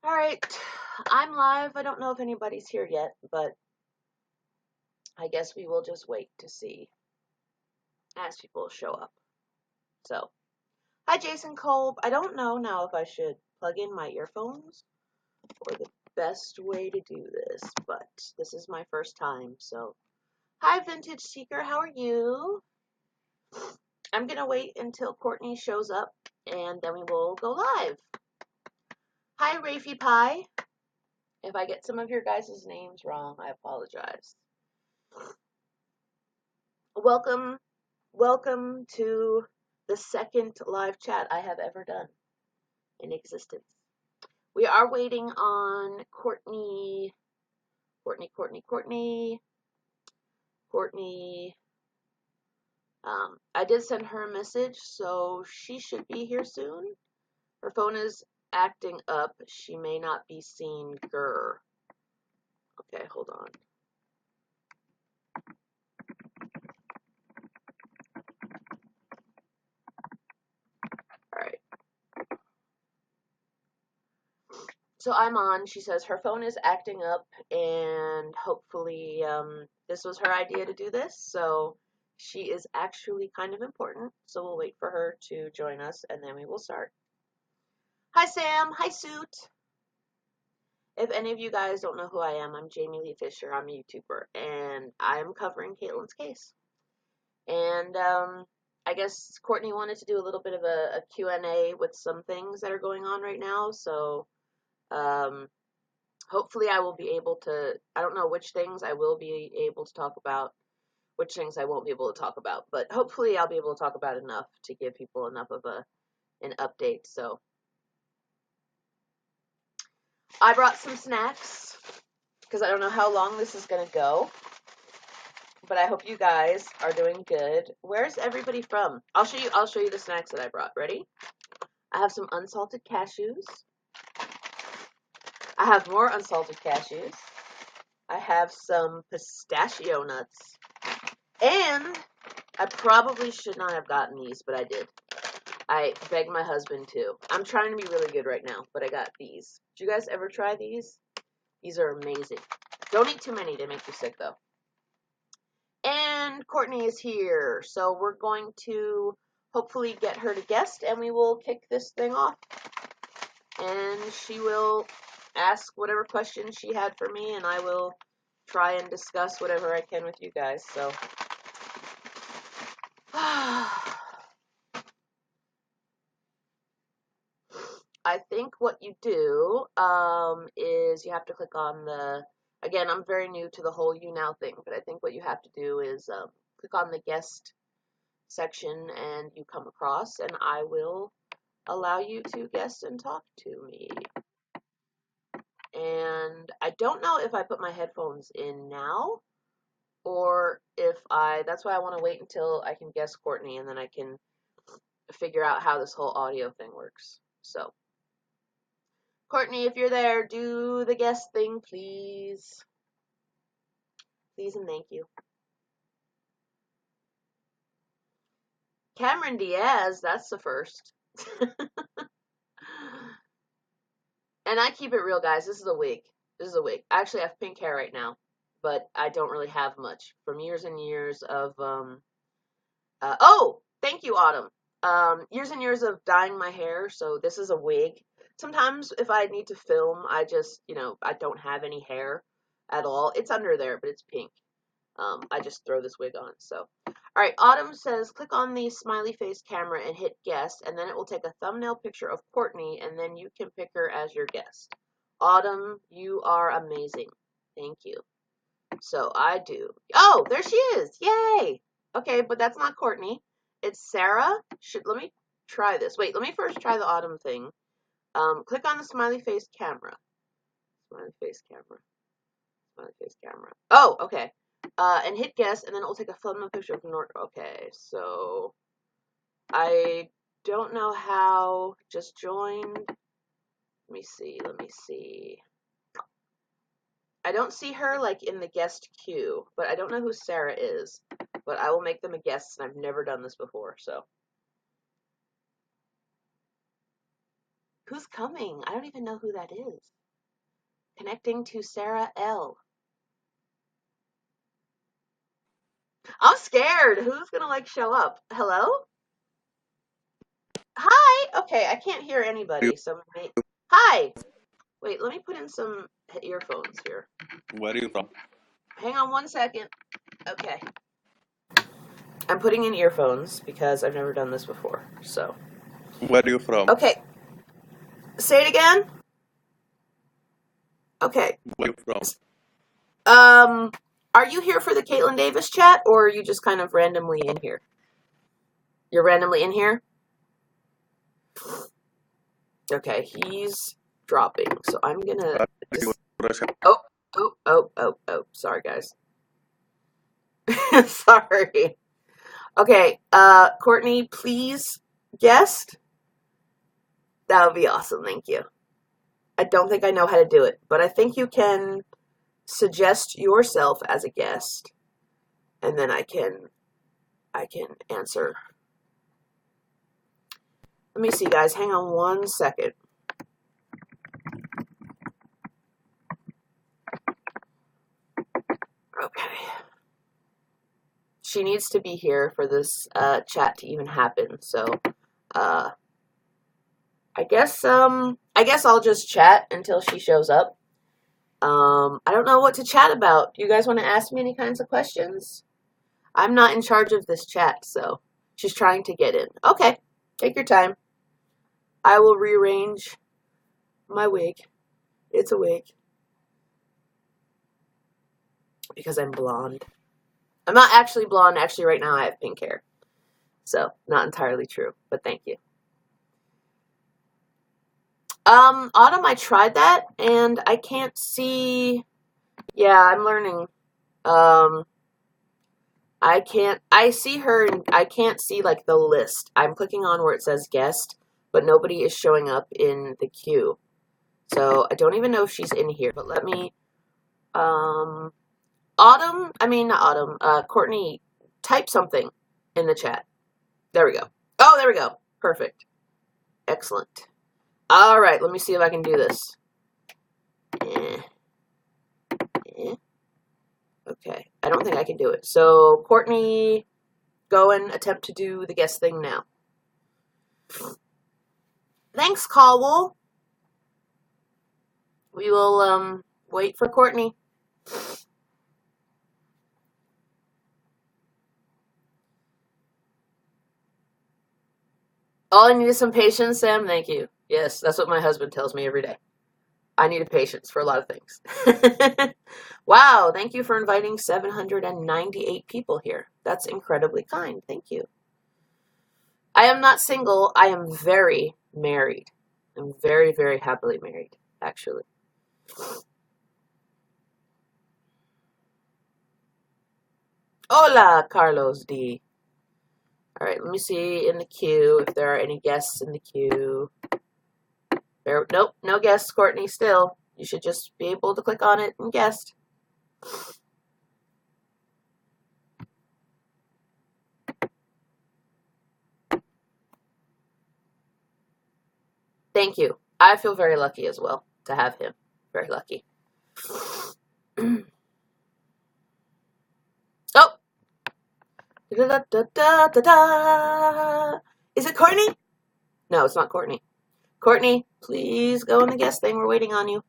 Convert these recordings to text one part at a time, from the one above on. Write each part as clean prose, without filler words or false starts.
All right, I'm live. I don't know if anybody's here yet, but I guess we will just wait to see as people show up. So, hi, Jason Kolb. I don't know now if I should plug in my earphones or the best way to do this, but this is my first time. So, hi, Vintage Seeker. How are you? I'm going to wait until Courtney shows up and then we will go live. Hi, Rafie Pie. If I get some of your guys' names wrong, I apologize. Welcome to the second live chat I have ever done in existence. We are waiting on Courtney. I did send her a message, so she should be here soon. Her phone is acting up. She may not be seen. Grr. Okay, hold on. All right. So I'm on. She says her phone is acting up, and hopefully this was her idea to do this. So she is actually kind of important. So we'll wait for her to join us, and then we will start. Hi, Sam. Hi, Suit. If any of you guys don't know who I am, I'm Jamie Leigh Fischer. I'm a YouTuber, and I'm covering Katelyn's case. And I guess Courtney wanted to do a little bit of a Q&A with some things that are going on right now. So hopefully I will be able to, I don't know which things I will be able to talk about, which things I won't be able to talk about, but hopefully I'll be able to talk about enough to give people enough of an update. So I brought some snacks because I don't know how long this is going to go, but I hope you guys are doing good. Where's everybody from? I'll show you the snacks that I brought. Ready? I have some unsalted cashews. I have more unsalted cashews. I have some pistachio nuts. And I probably should not have gotten these, but I did. I begged my husband to. I'm trying to be really good right now, but I got these. Did you guys ever try these? These are amazing. Don't eat too many, they make you sick though. And Courtney is here, so we're going to hopefully get her to guest, and we will kick this thing off. And she will ask whatever questions she had for me, and I will try and discuss whatever I can with you guys. So I think what you do is you have to click on the, again, I'm very new to the whole You Now thing, but I think what you have to do is click on the guest section and you come across, and I will allow you to guest and talk to me. And I don't know if I put my headphones in now or if that's why I want to wait until I can guest Courtney and then I can figure out how this whole audio thing works. So, Courtney, if you're there, do the guest thing, please. Please and thank you. Cameron Diaz, that's the first. And I keep it real, guys. This is a wig. This is a wig. I actually have pink hair right now, but I don't really have much from years and years of oh, thank you, Autumn. Years and years of dyeing my hair, so this is a wig. Sometimes if I need to film, I just, I don't have any hair at all. It's under there, but it's pink. I just throw this wig on, so. All right, Autumn says, click on the smiley face camera and hit guest, and then it will take a thumbnail picture of Courtney, and then you can pick her as your guest. Autumn, you are amazing. Thank you. So I do. Oh, there she is. Yay. Okay, but that's not Courtney. It's Sarah. Let me try this. Wait, let me first try the Autumn thing. Click on the smiley face camera. Smiley face camera. Smiley face camera. Oh, okay. And hit guess, and then it will take a thumbnail picture of North. Okay, so I don't know how. Just join. Let me see. I don't see her like in the guest queue, but I don't know who Sarah is. But I will make them a guest, and I've never done this before, so. Who's coming? I don't even know who that is. Connecting to Sarah L. I'm scared. Who's gonna like show up? Hello? Hi. Okay, I can't hear anybody. So hi. Wait, let me put in some earphones here. Where are you from? Hang on 1 second. Okay. I'm putting in earphones because I've never done this before. So. Where are you from? Okay. Say it again. Okay. Where are you from? Are you here for the Katelyn Davis chat, or are you just kind of randomly in here? You're randomly in here? Okay, he's dropping, so I'm gonna Oh, sorry guys. Sorry. Okay, Courtney, please guest. That would be awesome, thank you. I don't think I know how to do it, but I think you can suggest yourself as a guest, and then I can answer. Let me see, guys. Hang on 1 second. Okay. She needs to be here for this chat to even happen. So, I guess I'll just chat until she shows up. I don't know what to chat about. Do you guys want to ask me any kinds of questions? I'm not in charge of this chat, so she's trying to get in. Okay, take your time. I will rearrange my wig. It's a wig. Because I'm blonde. I'm not actually blonde. Actually, right now I have pink hair. So, not entirely true, but thank you. Autumn, I tried that, and I can't see... Yeah, I'm learning. I see her, and I can't see, like, the list. I'm clicking on where it says guest, but nobody is showing up in the queue. So, I don't even know if she's in here, but let me, Courtney, type something in the chat. There we go. Oh, there we go. Perfect. Excellent. All right, let me see if I can do this. Okay, I don't think I can do it. So, Courtney, go and attempt to do the guest thing now. Thanks, Caldwell. We will, wait for Courtney. All I need is some patience, Sam. Thank you. Yes, that's what my husband tells me every day. I need a patience for a lot of things. Wow, thank you for inviting 798 people here. That's incredibly kind. Thank you. I am not single. I am very married. I'm very, very happily married, actually. Hola, Carlos D. All right, let me see in the queue if there are any guests in the queue. Nope, no guests, Courtney, still. You should just be able to click on it and guest. Thank you. I feel very lucky as well to have him. Very lucky. Oh! Da-da-da-da-da-da. Is it Courtney? No, it's not Courtney. Courtney, please go in the guest thing. We're waiting on you.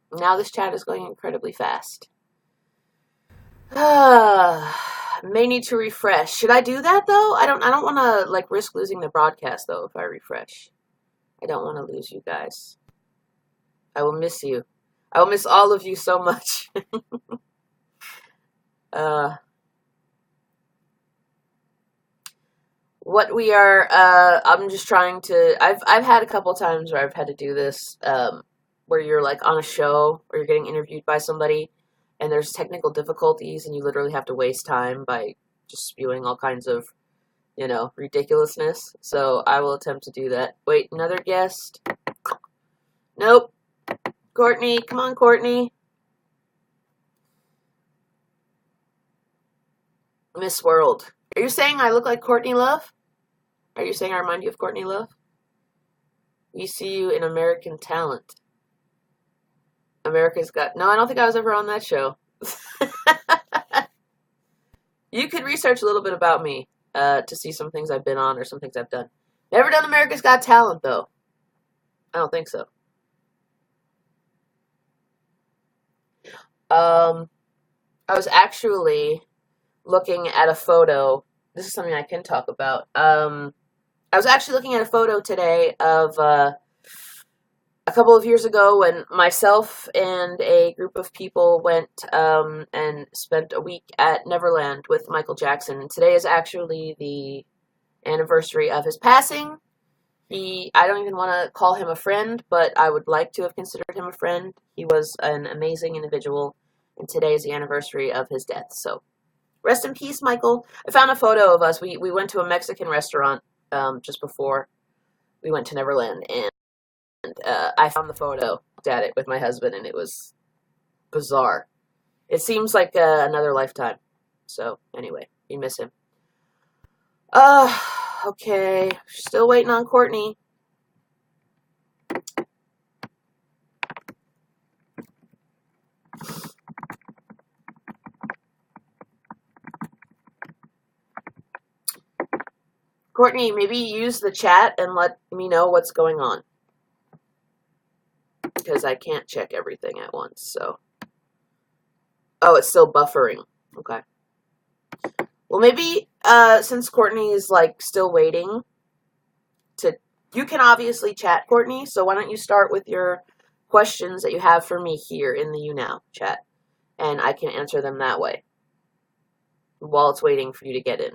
Now this chat is going incredibly fast. May need to refresh. Should I do that though? I don't want to like risk losing the broadcast though if I refresh. I don't want to lose you guys. I will miss you. I will miss all of you so much. What we are, I'm just trying to, I've had a couple times where I've had to do this, where you're like on a show or you're getting interviewed by somebody and there's technical difficulties and you literally have to waste time by just spewing all kinds of, you know, ridiculousness. So I will attempt to do that. Wait, another guest? Nope. Courtney, come on, Courtney. Miss World. Are you saying I look like Courtney Love? Are you saying I remind you of Courtney Love? We see you in American Talent. America's Got... No, I don't think I was ever on that show. You could research a little bit about me to see some things I've been on or some things I've done. Never done America's Got Talent, though. I don't think so. I was actually looking at a photo. This is something I can talk about. I was actually looking at a photo today of a couple of years ago when myself and a group of people went and spent a week at Neverland with Michael Jackson. And today is actually the anniversary of his passing. I don't even want to call him a friend, but I would like to have considered him a friend. He was an amazing individual, and today is the anniversary of his death. So rest in peace, Michael. I found a photo of us. We went to a Mexican restaurant just before we went to Neverland, and I found the photo, looked at it with my husband, and it was bizarre. It seems like another lifetime. So anyway, we miss him. Okay. Still waiting on Courtney. Courtney, maybe use the chat and let me know what's going on. Because I can't check everything at once, so. Oh, it's still buffering. Okay. Well, maybe, since Courtney is, like, still waiting you can obviously chat, Courtney, so why don't you start with your questions that you have for me here in the YouNow chat, and I can answer them that way while it's waiting for you to get in.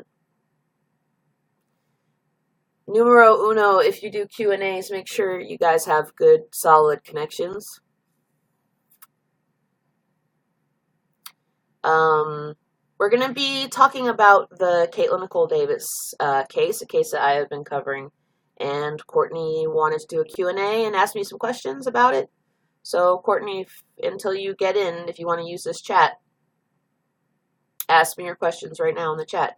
Numero uno, if you do Q&As, make sure you guys have good, solid connections. We're going to be talking about the Katelyn Nichole Davis case, a case that I have been covering, and Courtney wanted to do a Q&A and ask me some questions about it. So, Courtney, until you get in, if you want to use this chat, ask me your questions right now in the chat.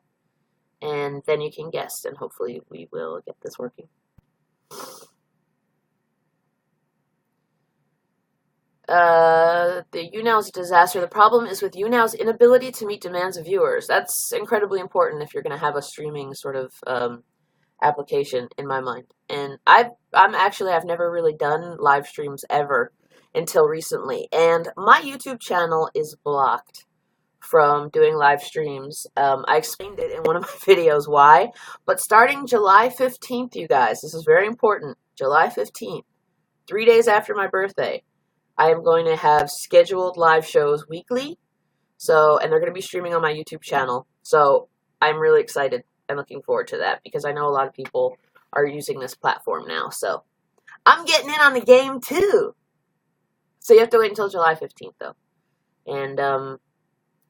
And then you can guess, and hopefully we will get this working. The YouNow's a disaster. The problem is with YouNow's inability to meet demands of viewers. That's incredibly important if you're going to have a streaming sort of application, in my mind. And I've never really done live streams ever until recently. And my YouTube channel is blocked from doing live streams. I explained it in one of my videos why, but starting July 15th, you guys, this is very important, July 15th, 3 days after my birthday, I am going to have scheduled live shows weekly, and they're going to be streaming on my YouTube channel, so I'm really excited and looking forward to that, because I know a lot of people are using this platform now, so I'm getting in on the game too. So you have to wait until July 15th, though, and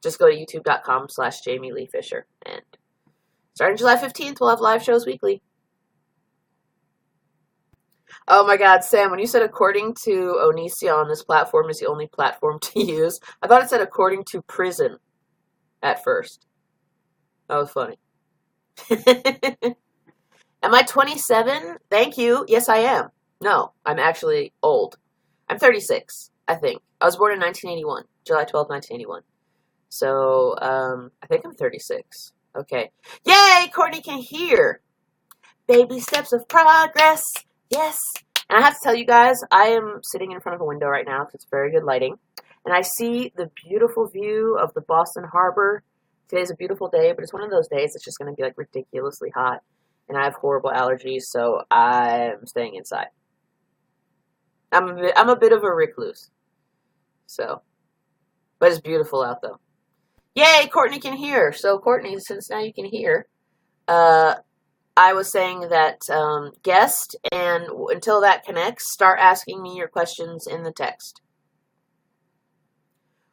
just go to youtube.com/Jamie Leigh Fischer. And starting July 15th, we'll have live shows weekly. Oh my God, Sam, when you said according to Onision, this platform is the only platform to use, I thought it said according to prison at first. That was funny. Am I 27? Thank you. Yes, I am. No, I'm actually old. I'm 36, I think. I was born in 1981, July 12th, 1981. So, I think I'm 36. Okay. Yay! Courtney can hear. Baby steps of progress. Yes. And I have to tell you guys, I am sitting in front of a window right now because it's very good lighting. And I see the beautiful view of the Boston Harbor. Today's a beautiful day, but it's one of those days it's just going to be like ridiculously hot. And I have horrible allergies, so I'm staying inside. I'm a bit of a recluse. So, but it's beautiful out though. Yay, Courtney can hear. So, Courtney, since now you can hear, I was saying that guest, and until that connects, start asking me your questions in the text.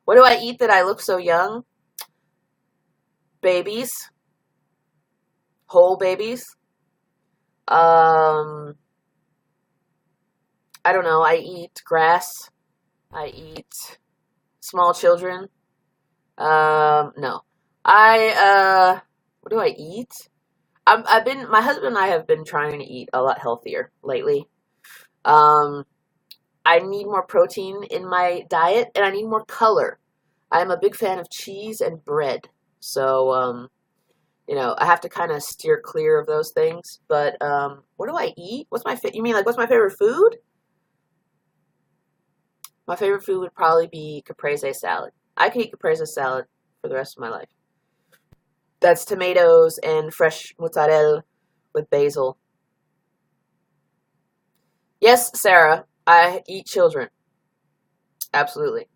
What do I eat that I look so young? Babies. Whole babies. I don't know. I eat grass. I eat small children. No. What do I eat? My husband and I have been trying to eat a lot healthier lately. I need more protein in my diet, and I need more color. I'm a big fan of cheese and bread. So, I have to kind of steer clear of those things. But what do I eat? You mean like what's my favorite food? My favorite food would probably be caprese salad. I could eat caprese salad for the rest of my life. That's tomatoes and fresh mozzarella with basil. Yes, Sarah, I eat children. Absolutely.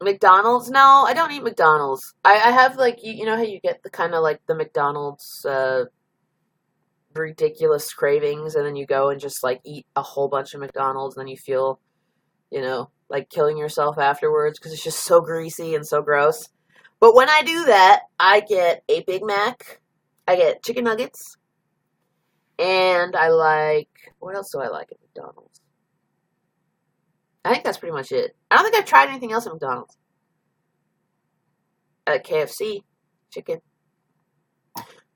McDonald's? No, I don't eat McDonald's. I have like you know how you get the kind of like the McDonald's ridiculous cravings, and then you go and just like eat a whole bunch of McDonald's, and then you feel, like killing yourself afterwards because it's just so greasy and so gross. But when I do that, I get a Big Mac, I get chicken nuggets, and I like, what else do I like at McDonald's? I think that's pretty much it. I don't think I've tried anything else at McDonald's. At KFC, chicken.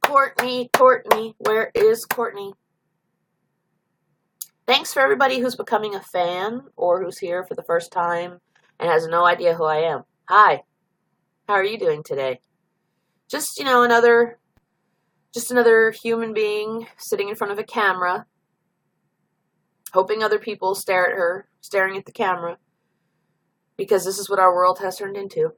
Courtney, where is Courtney? Thanks for everybody who's becoming a fan or who's here for the first time and has no idea who I am. Hi, how are you doing today? Just, another human being sitting in front of a camera, hoping other people stare at her, staring at the camera, because this is what our world has turned into.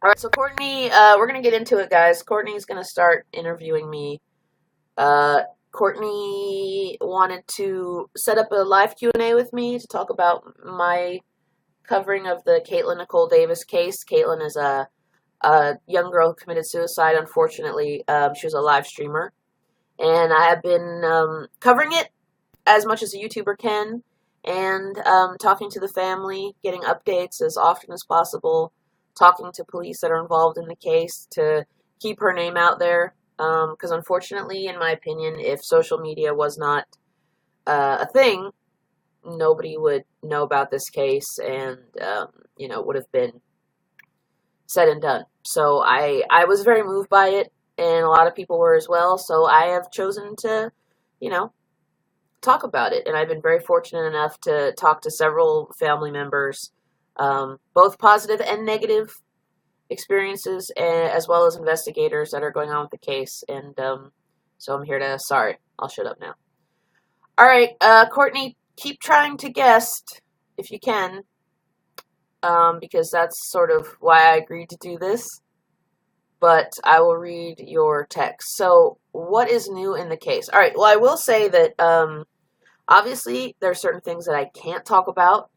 All right, so Courtney, we're going to get into it, guys. Courtney's going to start interviewing me. Courtney wanted to set up a live Q&A with me to talk about my covering of the Katelyn Nichole Davis case. Katelyn is a young girl who committed suicide, unfortunately. She was a live streamer. And I have been covering it as much as a YouTuber can, and talking to the family, getting updates as often as possible, talking to police that are involved in the case to keep her name out there. Because unfortunately, in my opinion, if social media was not a thing, nobody would know about this case and, would have been said and done. So I was very moved by it, and a lot of people were as well. So I have chosen to, talk about it. And I've been very fortunate enough to talk to several family members, both positive and negative experiences, as well as investigators that are going on with the case. And so I'm here to, sorry, I'll shut up now. All right, Courtney, keep trying to guess if you can, because that's sort of why I agreed to do this. But I will read your text. So, what is new in the case? All right, well, I will say that obviously there are certain things that I can't talk about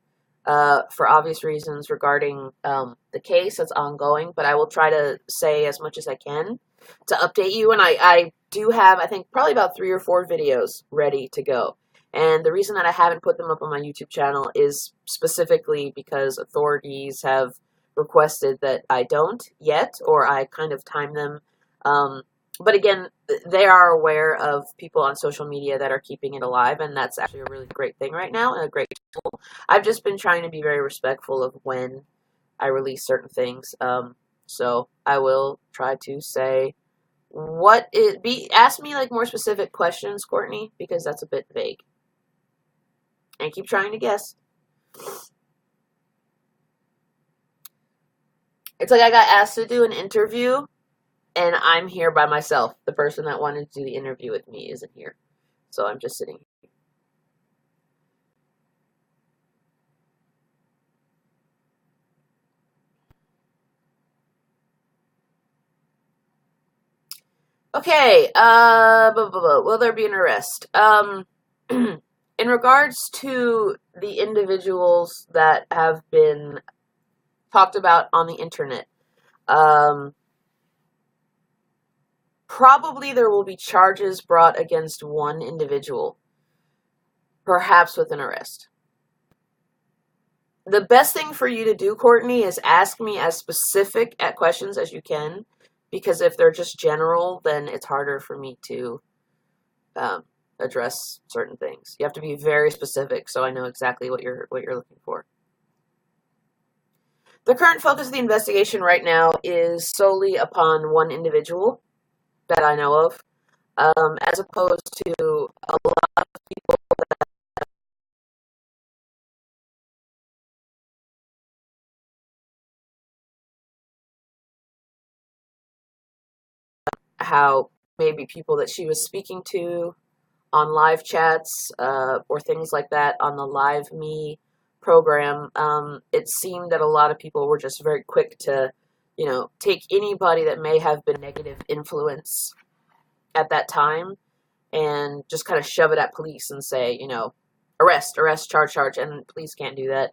for obvious reasons regarding the case that's ongoing, but I will try to say as much as I can to update you. And I do have, I think, probably about 3 or 4 videos ready to go. And the reason that I haven't put them up on my YouTube channel is specifically because authorities have requested that I don't yet, or I kind of time them. But again, they are aware of people on social media that are keeping it alive, and that's actually a really great thing right now and a great tool. I've just been trying to be very respectful of when I release certain things. So I will try to say ask me like more specific questions, Courtney, because that's a bit vague. And keep trying to guess. It's like I got asked to do an interview, and I'm here by myself. The person that wanted to do the interview with me isn't here. So I'm just sitting here. Okay, will there be an arrest? In regards to the individuals that have been talked about on the internet, probably there will be charges brought against one individual, perhaps with an arrest. The best thing for you to do, Courtney, is ask me as specific at questions as you can, because if they're just general, then it's harder for me to address certain things. You have to be very specific so I know exactly what you're looking for. The current focus of the investigation right now is solely upon one individual. that I know of, as opposed to a lot of people how maybe people that she was speaking to on live chats or things like that on the Live Me program. It seemed that a lot of people were just very quick to, take anybody that may have been a negative influence at that time and just kind of shove it at police and say, arrest, charge, and police can't do that.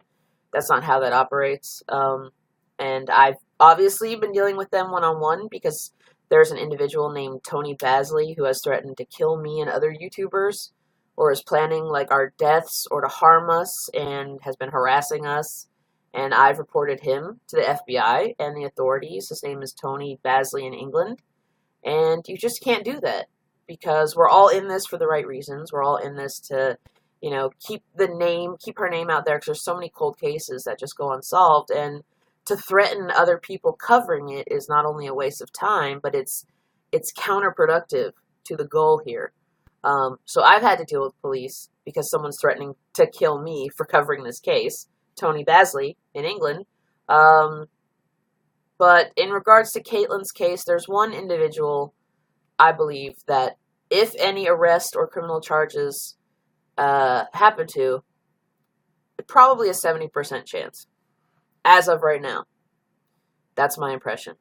That's not how that operates. And I've obviously been dealing with them one-on-one because there's an individual named Tony Basley who has threatened to kill me and other YouTubers or is planning like our deaths or to harm us and has been harassing us. And I've reported him to the FBI and the authorities. His name is Tony Basley in England. And you just can't do that because we're all in this for the right reasons. We're all in this to, keep her name out there because there's so many cold cases that just go unsolved. And to threaten other people covering it is not only a waste of time, but it's counterproductive to the goal here. So I've had to deal with police because someone's threatening to kill me for covering this case, Tony Basley in England. But in regards to Katelyn's case, there's one individual, I believe, that if any arrest or criminal charges happen to, probably a 70% chance. As of right now. That's my impression.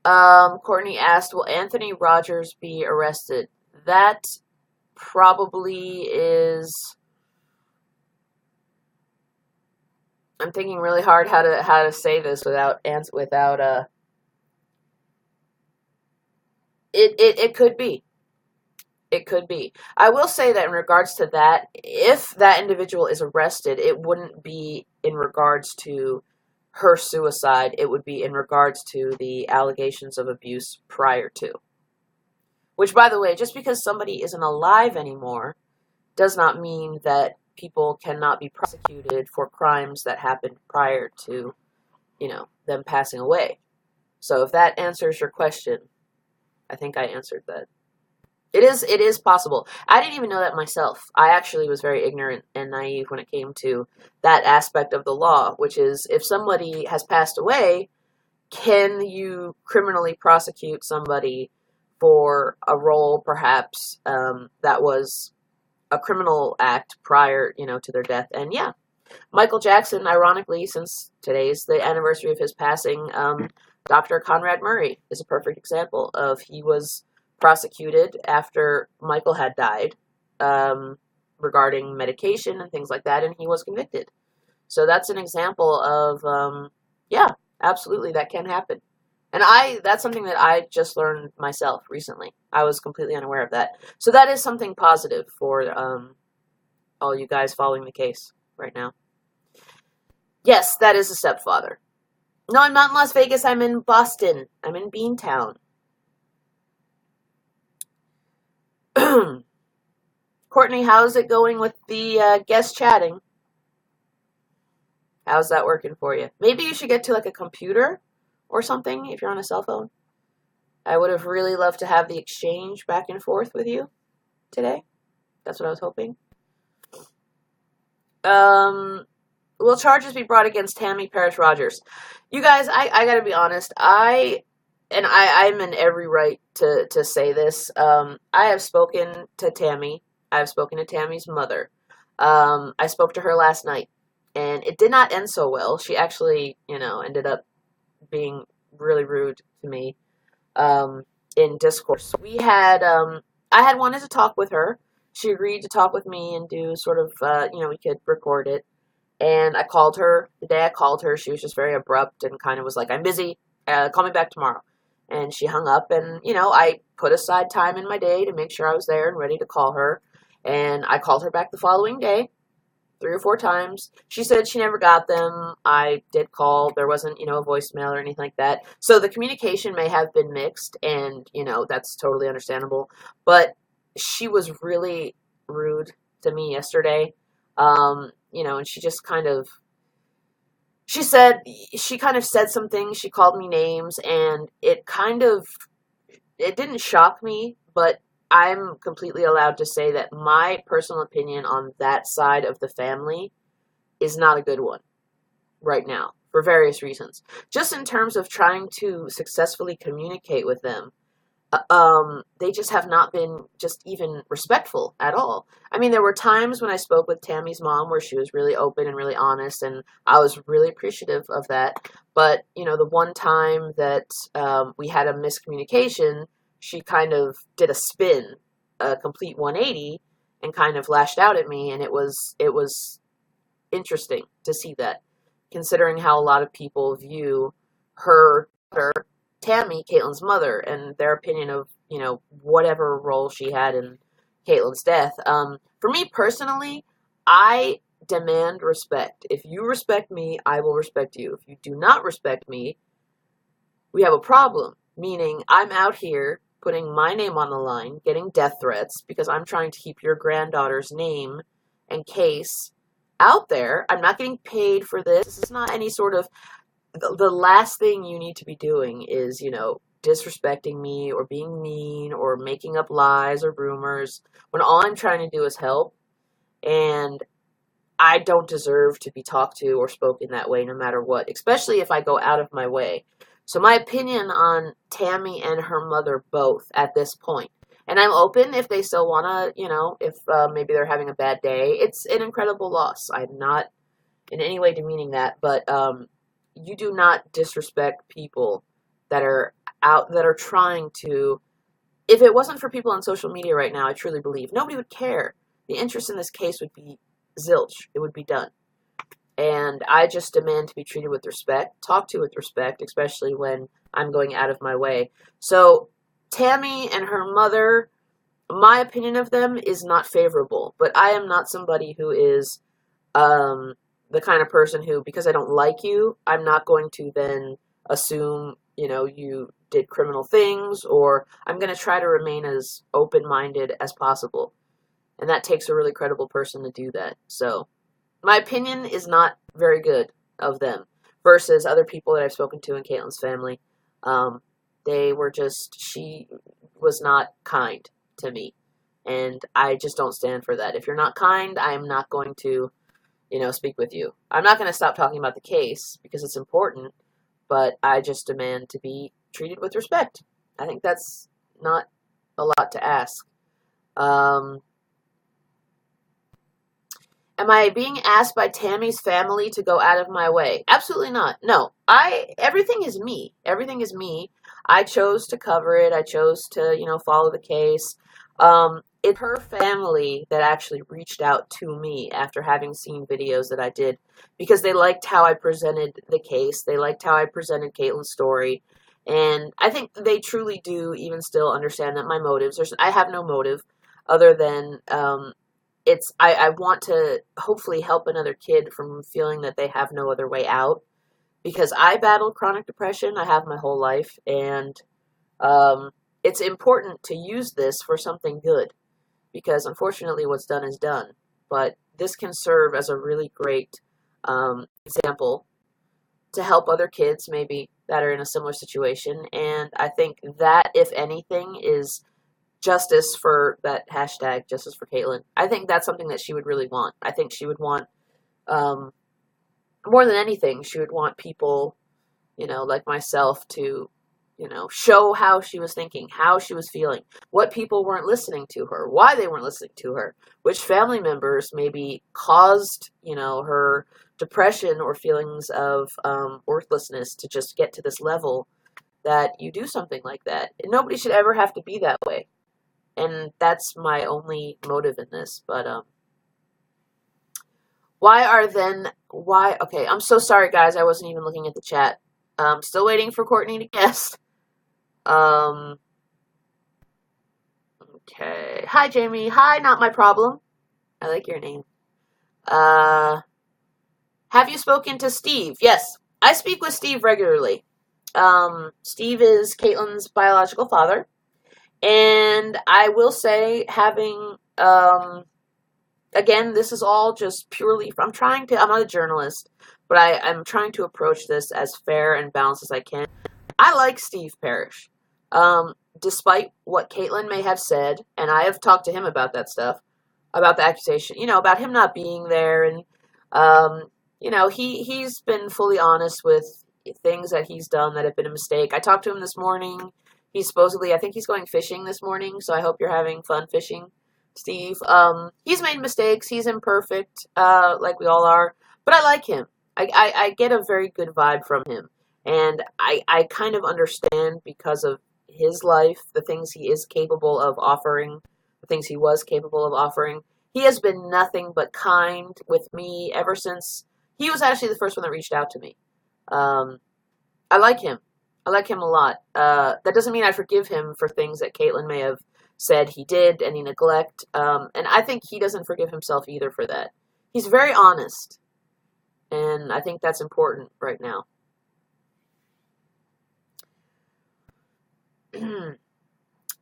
Courtney asked, will Anthony Rogers be arrested? That probably is... I'm thinking really hard how to say this without it could be. It could be. I will say that in regards to that, if that individual is arrested, it wouldn't be in regards to her suicide. It would be in regards to the allegations of abuse prior to. Which, by the way, just because somebody isn't alive anymore does not mean that people cannot be prosecuted for crimes that happened prior to, them passing away. So if that answers your question, I think I answered that. It is possible. I didn't even know that myself. I actually was very ignorant and naive when it came to that aspect of the law, which is if somebody has passed away, can you criminally prosecute somebody for a role perhaps that was a criminal act prior, to their death? And yeah, Michael Jackson, ironically, since today's the anniversary of his passing, Dr. Conrad Murray is a perfect example of he was prosecuted after Michael had died regarding medication and things like that, and he was convicted. So that's an example of, yeah, absolutely, that can happen. And that's something that I just learned myself recently. I was completely unaware of that. So that is something positive for all you guys following the case right now. Yes, that is a stepfather. No, I'm not in Las Vegas. I'm in Boston. I'm in Beantown. Courtney, how's it going with the guest chatting? How's that working for you? Maybe you should get to like a computer or something if you're on a cell phone. I would have really loved to have the exchange back and forth with you today. That's what I was hoping. Will charges be brought against Tammy Parrish Rogers? You guys, I gotta be honest. I'm in every right to say this. I have spoken to Tammy. I've spoken to Tammy's mother. I spoke to her last night, and it did not end so well. She actually, ended up being really rude to me in discourse. I had wanted to talk with her. She agreed to talk with me and do sort of, we could record it. And I called her. The day I called her, she was just very abrupt and kind of was like, I'm busy. Call me back tomorrow. And she hung up, and, I put aside time in my day to make sure I was there and ready to call her. And I called her back the following day, 3 or 4 times. She said she never got them. I did call. There wasn't, a voicemail or anything like that. So the communication may have been mixed, and, that's totally understandable. But she was really rude to me yesterday. And she just kind of, she kind of said some things. She called me names, and it kind of it didn't shock me, but I'm completely allowed to say that my personal opinion on that side of the family is not a good one right now for various reasons. Just in terms of trying to successfully communicate with them, they just have not been just even respectful at all. I mean, there were times when I spoke with Tammy's mom where she was really open and really honest, and I was really appreciative of that. But, you know, the one time that we had a miscommunication, she kind of did a spin, a complete 180, and kind of lashed out at me, and it was interesting to see that, considering how a lot of people view her daughter, Tammy, Katelyn's mother, and their opinion of, you know, whatever role she had in Katelyn's death. For me personally, I demand respect. If you respect me, I will respect you. If you do not respect me, we have a problem. Meaning, I'm out here putting my name on the line, getting death threats, because I'm trying to keep your granddaughter's name and case out there. I'm not getting paid for this. This is not any sort of, the last thing you need to be doing is, you know, disrespecting me or being mean or making up lies or rumors when all I'm trying to do is help. And I don't deserve to be talked to or spoken that way no matter what, especially if I go out of my way. So my opinion on Tammy and her mother both at this point, and I'm open if they still want to, you know, if maybe they're having a bad day. It's an incredible loss. I'm not in any way demeaning that, but you do not disrespect people that are out, that are trying to. If it wasn't for people on social media right now, I truly believe nobody would care. The interest in this case would be zilch. It would be done. And I just demand to be treated with respect, talked to with respect, especially when I'm going out of my way. So Tammy and her mother, my opinion of them is not favorable, but I am not somebody who is the kind of person who, because I don't like you, I'm not going to then assume, you know, you did criminal things, or I'm going to try to remain as open-minded as possible. And that takes a really credible person to do that. So my opinion is not very good of them versus other people that I've spoken to in Katelyn's family. They were just, she was not kind to me. And I just don't stand for that. If you're not kind, I'm not going to, you know, speak with you. I'm not going to stop talking about the case because it's important, but I just demand to be treated with respect. I think that's not a lot to ask. Am I being asked by Tammy's family to go out of my way? Absolutely not. No. Everything is me. Everything is me. I chose to cover it. I chose to, you know, follow the case. It's her family that actually reached out to me after having seen videos that I did because they liked how I presented the case. They liked how I presented Katelyn's story. And I think they truly do even still understand that my motives, I have no motive other than, I want to hopefully help another kid from feeling that they have no other way out, because I battled chronic depression. I have my whole life, and it's important to use this for something good, because unfortunately what's done is done, but this can serve as a really great example to help other kids maybe that are in a similar situation. And I think that, if anything, is justice for that hashtag, justice for Katelyn. I think that's something that she would really want. I think she would want, more than anything, she would want people, you know, like myself to, you know, show how she was thinking, how she was feeling, what people weren't listening to her, why they weren't listening to her, which family members maybe caused, you know, her depression or feelings of worthlessness to just get to this level that you do something like that. And nobody should ever have to be that way. And that's my only motive in this. But okay, I'm so sorry, guys. I wasn't even looking at the chat. Still waiting for Courtney to guess. Okay. Hi, Jamie. Hi, not my problem. I like your name. Have you spoken to Steve? Yes, I speak with Steve regularly. Steve is Katelyn's biological father. And I will say, having, again, this is all just purely, I'm not a journalist, but I'm trying to approach this as fair and balanced as I can. I like Steve Parrish. despite what Katelyn may have said, and I have talked to him about that stuff, about the accusation, about him not being there, and he's been fully honest with things that he's done that have been a mistake. I talked to him this morning. He's supposedly, I think he's going fishing this morning, so I hope you're having fun fishing, Steve. He's made mistakes. He's imperfect, like we all are, but I like him. I get a very good vibe from him, and I kind of understand because of his life, the things he is capable of offering, the things he was capable of offering. He has been nothing but kind with me ever since. He was actually the first one that reached out to me. I like him. I like him a lot. That doesn't mean I forgive him for things that Katelyn may have said he did, any neglect. And I think he doesn't forgive himself either for that. He's very honest. And I think that's important right now.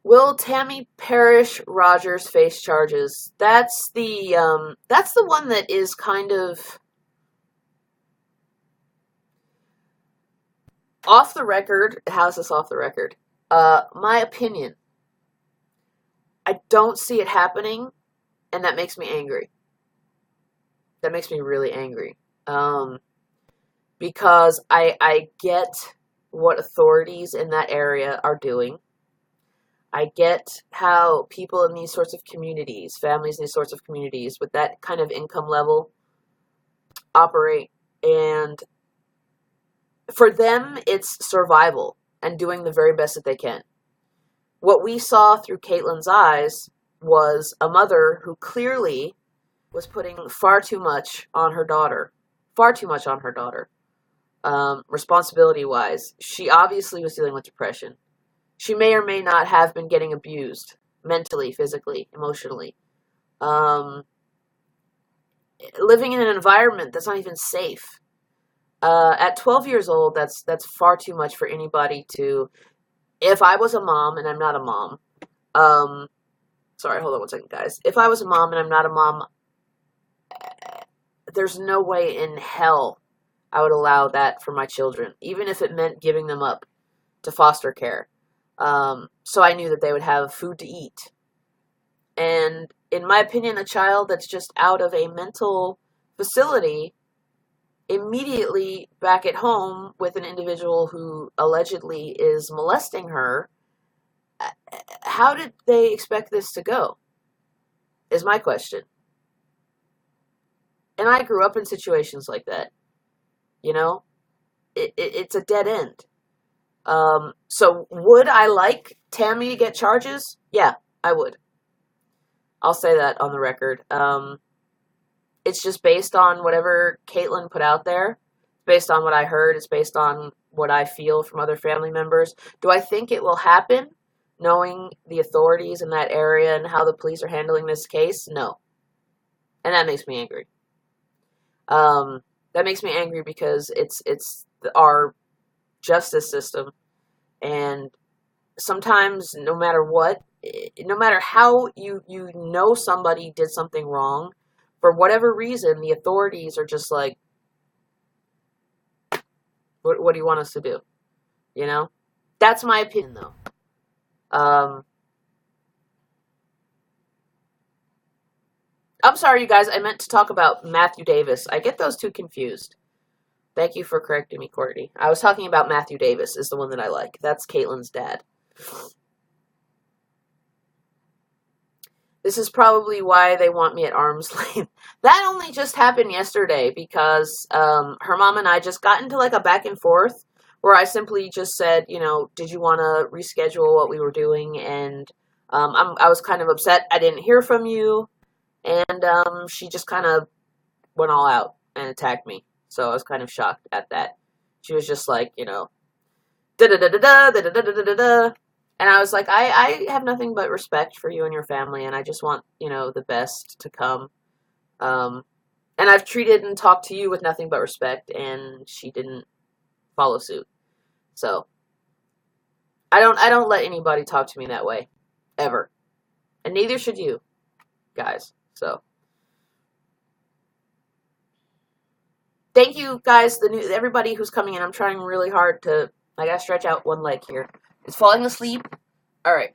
Will Tammy Parrish Rogers face charges? That's the one that is kind of off the record. How's this off the record? My opinion. I don't see it happening, and that makes me angry. That makes me really angry. Because I get what authorities in that area are doing. I get how people in these sorts of communities, families in these sorts of communities with that kind of income level operate. And for them, it's survival and doing the very best that they can. What we saw through Katelyn's eyes was a mother who clearly was putting far too much on her daughter. Far too much on her daughter. Responsibility-wise. She obviously was dealing with depression. She may or may not have been getting abused. Mentally, physically, emotionally. Living in an environment that's not even safe. At 12 years old, that's far too much for anybody to... If I was a mom, and I'm not a mom... sorry, hold on one second, guys. If I was a mom and I'm not a mom... There's no way in hell I would allow that for my children, even if it meant giving them up to foster care. So I knew that they would have food to eat. And in my opinion, a child that's just out of a mental facility immediately back at home with an individual who allegedly is molesting her, how did they expect this to go? Is my question. And I grew up in situations like that. It's a dead end. So would I like Tammy to get charges? Yeah, I would. I'll say that on the record. It's just based on whatever Katelyn put out there. Based on what I heard. It's based on what I feel from other family members. Do I think it will happen? Knowing the authorities in that area and how the police are handling this case? No. And that makes me angry. That makes me angry because it's our justice system, and sometimes no matter what, no matter how you know somebody did something wrong, for whatever reason, the authorities are just like, what do you want us to do? That's my opinion, though. I'm sorry, you guys. I meant to talk about Matthew Davis. I get those two confused. Thank you for correcting me, Courtney. I was talking about Matthew Davis is the one that I like. That's Katelyn's dad. This is probably why they want me at arm's length. That only just happened yesterday because her mom and I just got into like a back and forth where I simply just said, did you want to reschedule what we were doing? And I was kind of upset I didn't hear from you. And she just kind of went all out and attacked me. So I was kind of shocked at that. She was just like, da-da-da-da-da, da-da-da-da-da-da. And I was like, I have nothing but respect for you and your family, and I just want, the best to come. And I've treated and talked to you with nothing but respect, and she didn't follow suit. So I don't let anybody talk to me that way. Ever. And neither should you, guys. So thank you guys, everybody who's coming in. I'm trying really hard to, I gotta stretch out one leg here. It's falling asleep. All right.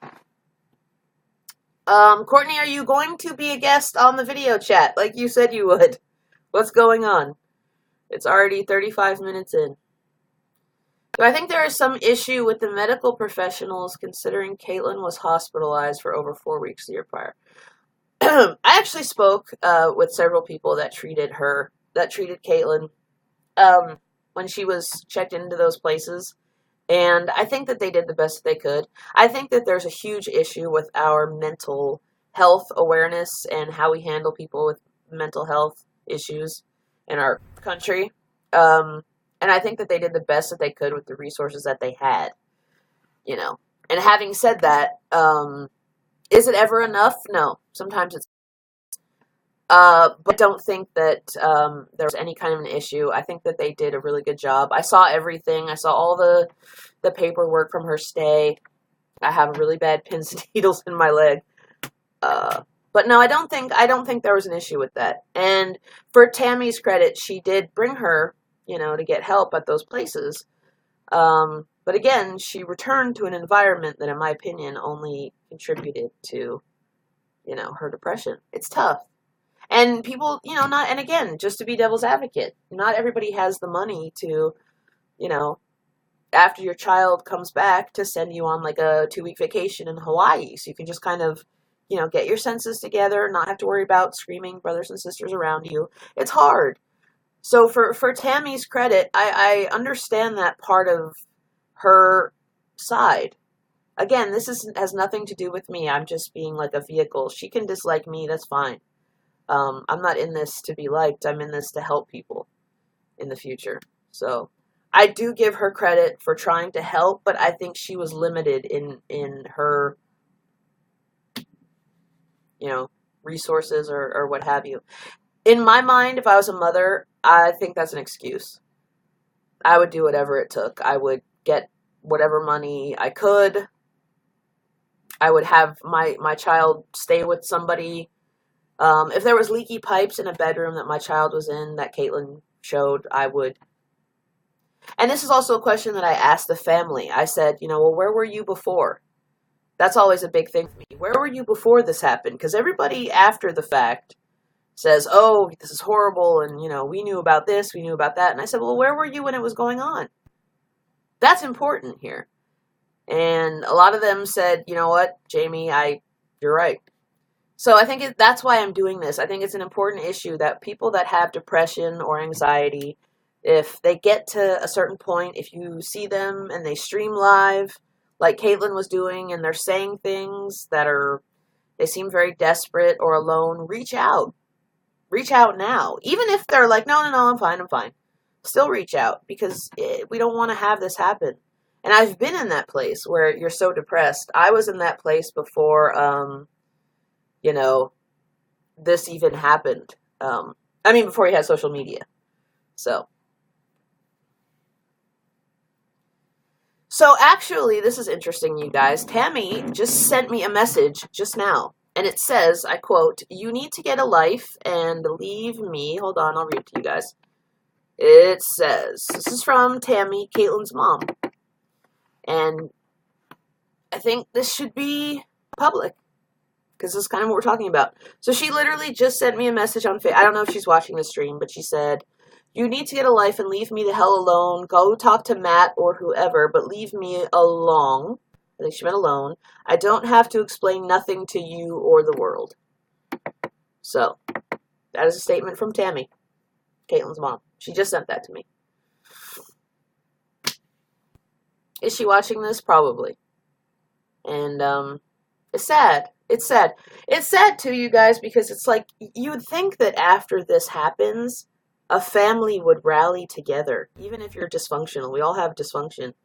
Courtney, are you going to be a guest on the video chat like you said you would? What's going on? It's already 35 minutes in. Do I think there is some issue with the medical professionals considering Katelyn was hospitalized for over 4 weeks the year prior? I actually spoke with several people that treated Katelyn when she was checked into those places. And I think that they did the best they could. I think that there's a huge issue with our mental health awareness and how we handle people with mental health issues in our country. And I think that they did the best that they could with the resources that they had, you know. And having said that, is it ever enough? No. Sometimes it's but I don't think that there was any kind of an issue. I think that they did a really good job. I saw everything. I saw all the paperwork from her stay. I have really bad pins and needles in my leg. But no, I don't think there was an issue with that. And for Tammy's credit, she did bring her, to get help at those places. But again, she returned to an environment that, in my opinion, only contributed to, her depression. It's tough. And people, and again, just to be devil's advocate, not everybody has the money to, after your child comes back, to send you on like a 2-week vacation in Hawaii. So you can just kind of, get your senses together, not have to worry about screaming brothers and sisters around you. It's hard. So for Tammy's credit, I understand that part of her side. Again, this has nothing to do with me. I'm just being like a vehicle. She can dislike me. That's fine. I'm not in this to be liked. I'm in this to help people in the future. So I do give her credit for trying to help, but I think she was limited in her, resources or what have you. In my mind, if I was a mother, I think that's an excuse. I would do whatever it took. I would get whatever money I could. I would have my child stay with somebody. If there was leaky pipes in a bedroom that my child was in that Katelyn showed, I would. And this is also a question that I asked the family. I said, well, where were you before? That's always a big thing for me. Where were you before this happened? Because everybody after the fact says, oh, this is horrible, and, we knew about this, we knew about that. And I said, well, where were you when it was going on? That's important here. And a lot of them said, you know what, Jamie, you're right. So I think that's why I'm doing this. I think it's an important issue that people that have depression or anxiety, if they get to a certain point, if you see them and they stream live, like Katelyn was doing, and they're saying things that they seem very desperate or alone, reach out. Reach out now. Even if they're like, no, I'm fine. Still reach out, because we don't want to have this happen. And I've been in that place where you're so depressed. I was in that place before, this even happened. Before you had social media. So actually, this is interesting, you guys. Tammy just sent me a message just now. And it says, I quote, "You need to get a life and leave me." Hold on, I'll read it to you guys. It says, this is from Tammy, Katelyn's mom. And I think this should be public, because this is kind of what we're talking about. So she literally just sent me a message on Facebook. I don't know if she's watching the stream, but she said, "You need to get a life and leave me the hell alone. Go talk to Matt or whoever, but leave me alone." I think she meant alone. "I don't have to explain nothing to you or the world." So, that is a statement from Tammy, Katelyn's mom. She just sent that to me. Is she watching this? Probably. And, it's sad. It's sad. It's sad, too, you guys, because it's like, you would think that after this happens, a family would rally together, even if you're dysfunctional. We all have dysfunction.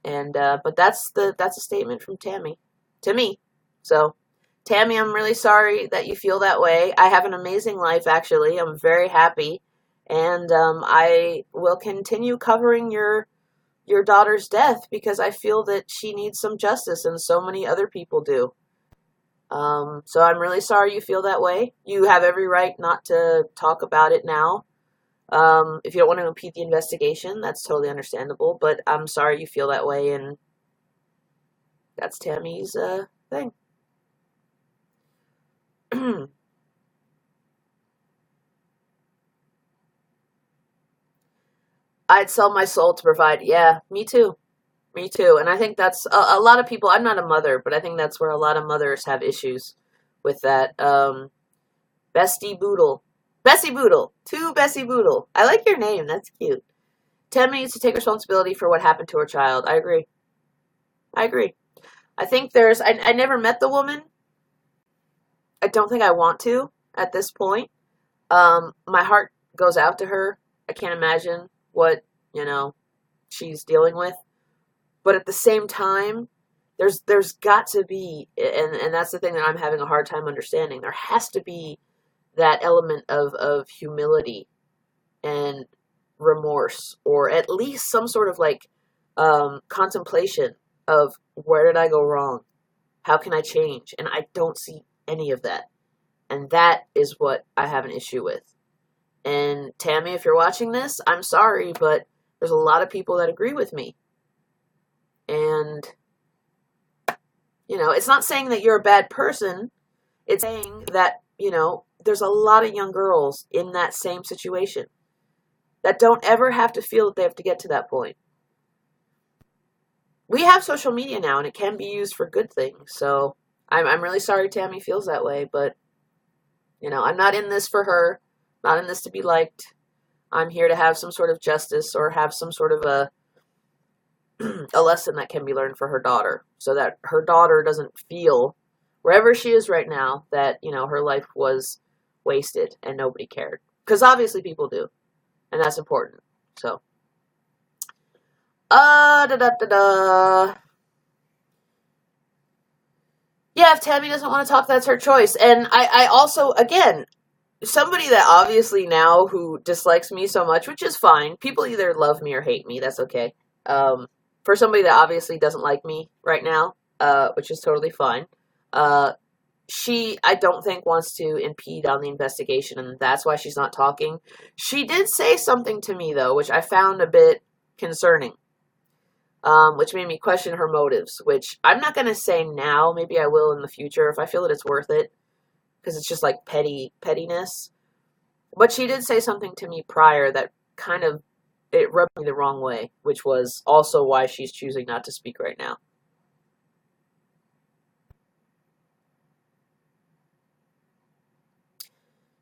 And, but that's a statement from Tammy to me. So, Tammy, I'm really sorry that you feel that way. I have an amazing life, actually. I'm very happy. And, I will continue covering your daughter's death, because I feel that she needs some justice, and so many other people do. So I'm really sorry you feel that way. You have every right not to talk about it now. If you don't want to impede the investigation, that's totally understandable, but I'm sorry you feel that way, and That's Tammy's thing. I'd sell my soul to provide. Yeah, me too. Me too. And I think that's a lot of people. I'm not a mother, but I think that's where a lot of mothers have issues with that. Bestie Boodle. Bessie Boodle. To Bessie Boodle. I like your name. That's cute. Tammy needs to take responsibility for what happened to her child. I agree. I agree. I think I never met the woman. I don't think I want to at this point. My heart goes out to her. I can't imagine what, she's dealing with. But at the same time, there's got to be, and that's the thing that I'm having a hard time understanding. There has to be that element of humility and remorse, or at least some sort of contemplation of where did I go wrong? How can I change? And I don't see any of that. And that is what I have an issue with. And Tammy, if you're watching this, I'm sorry, but there's a lot of people that agree with me. And, it's not saying that you're a bad person. It's saying that, there's a lot of young girls in that same situation that don't ever have to feel that they have to get to that point. We have social media now, and it can be used for good things. So I'm really sorry Tammy feels that way, but, I'm not in this for her, not in this to be liked. I'm here to have some sort of justice or have some sort of a lesson that can be learned for her daughter, so that her daughter doesn't feel, wherever she is right now, that, her life was wasted and nobody cared. Because obviously people do, and that's important. So, yeah, if Tammy doesn't want to talk, that's her choice. And I also, again, somebody that obviously now who dislikes me so much, which is fine. People either love me or hate me. That's okay. For somebody that obviously doesn't like me right now, which is totally fine, she, I don't think, wants to impede on the investigation, and that's why she's not talking. She did say something to me, though, which I found a bit concerning, which made me question her motives, which I'm not going to say now. Maybe I will in the future if I feel that it's worth it, because it's just like pettiness. But she did say something to me prior that kind of, it rubbed me the wrong way, which was also why she's choosing not to speak right now.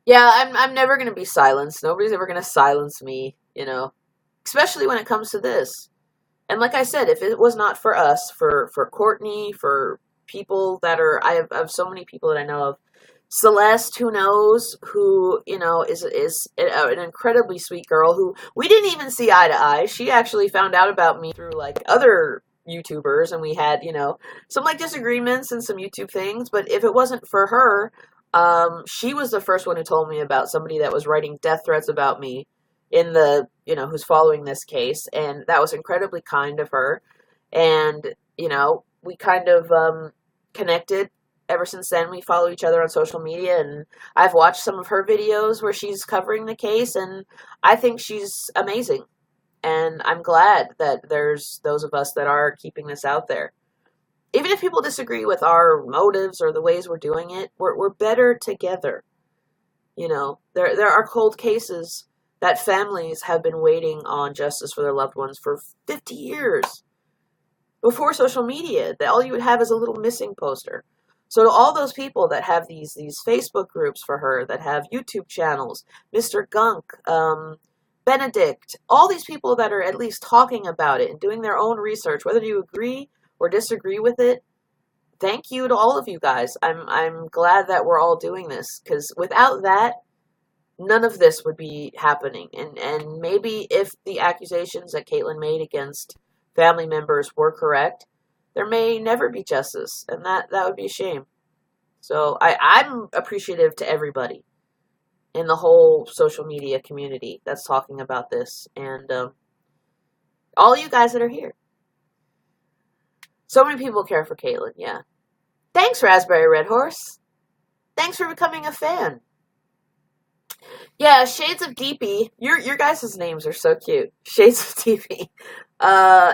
Yeah, I'm never going to be silenced. Nobody's ever going to silence me, especially when it comes to this. And like I said, if it was not for us, for Courtney, for people that are, I have so many people that I know of, Celeste, who knows, who, is an incredibly sweet girl who we didn't even see eye to eye. She actually found out about me through, other YouTubers, and we had, some, disagreements and some YouTube things. But if it wasn't for her, she was the first one who told me about somebody that was writing death threats about me in the, who's following this case. And that was incredibly kind of her. And, we kind of connected. Ever since then, we follow each other on social media, and I've watched some of her videos where she's covering the case, and I think she's amazing. And I'm glad that there's those of us that are keeping this out there. Even if people disagree with our motives or the ways we're doing it, we're better together. There are cold cases that families have been waiting on justice for their loved ones for 50 years. Before social media, all you would have is a little missing poster. So to all those people that have these Facebook groups for her, that have YouTube channels, Mr. Gunk, Benedict, all these people that are at least talking about it and doing their own research, whether you agree or disagree with it, thank you to all of you guys. I'm glad that we're all doing this, because without that, none of this would be happening. And maybe if the accusations that Katelyn made against family members were correct, there may never be justice, and that would be a shame. So I'm appreciative to everybody in the whole social media community that's talking about this, and all you guys that are here. So many people care for Katelyn, yeah. Thanks, Raspberry Red Horse. Thanks for becoming a fan. Yeah, Shades of DP. Your guys' names are so cute. Shades of DP.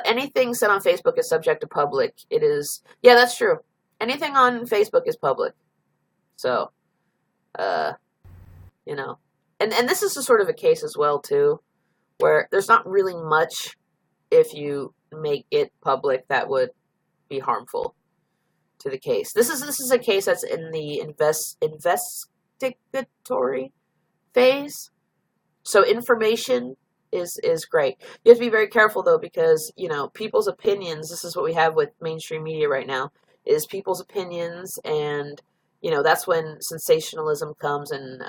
Anything said on Facebook is subject to public. It is. Yeah, that's true. Anything on Facebook is public. So, uh, you know, and this is a sort of a case as well too, where there's not really much if you make it public that would be harmful to the case. This is a case that's in the investigatory phase. So information is great. You have to be very careful though, because people's opinions. This is what we have with mainstream media right now: is people's opinions, and that's when sensationalism comes, and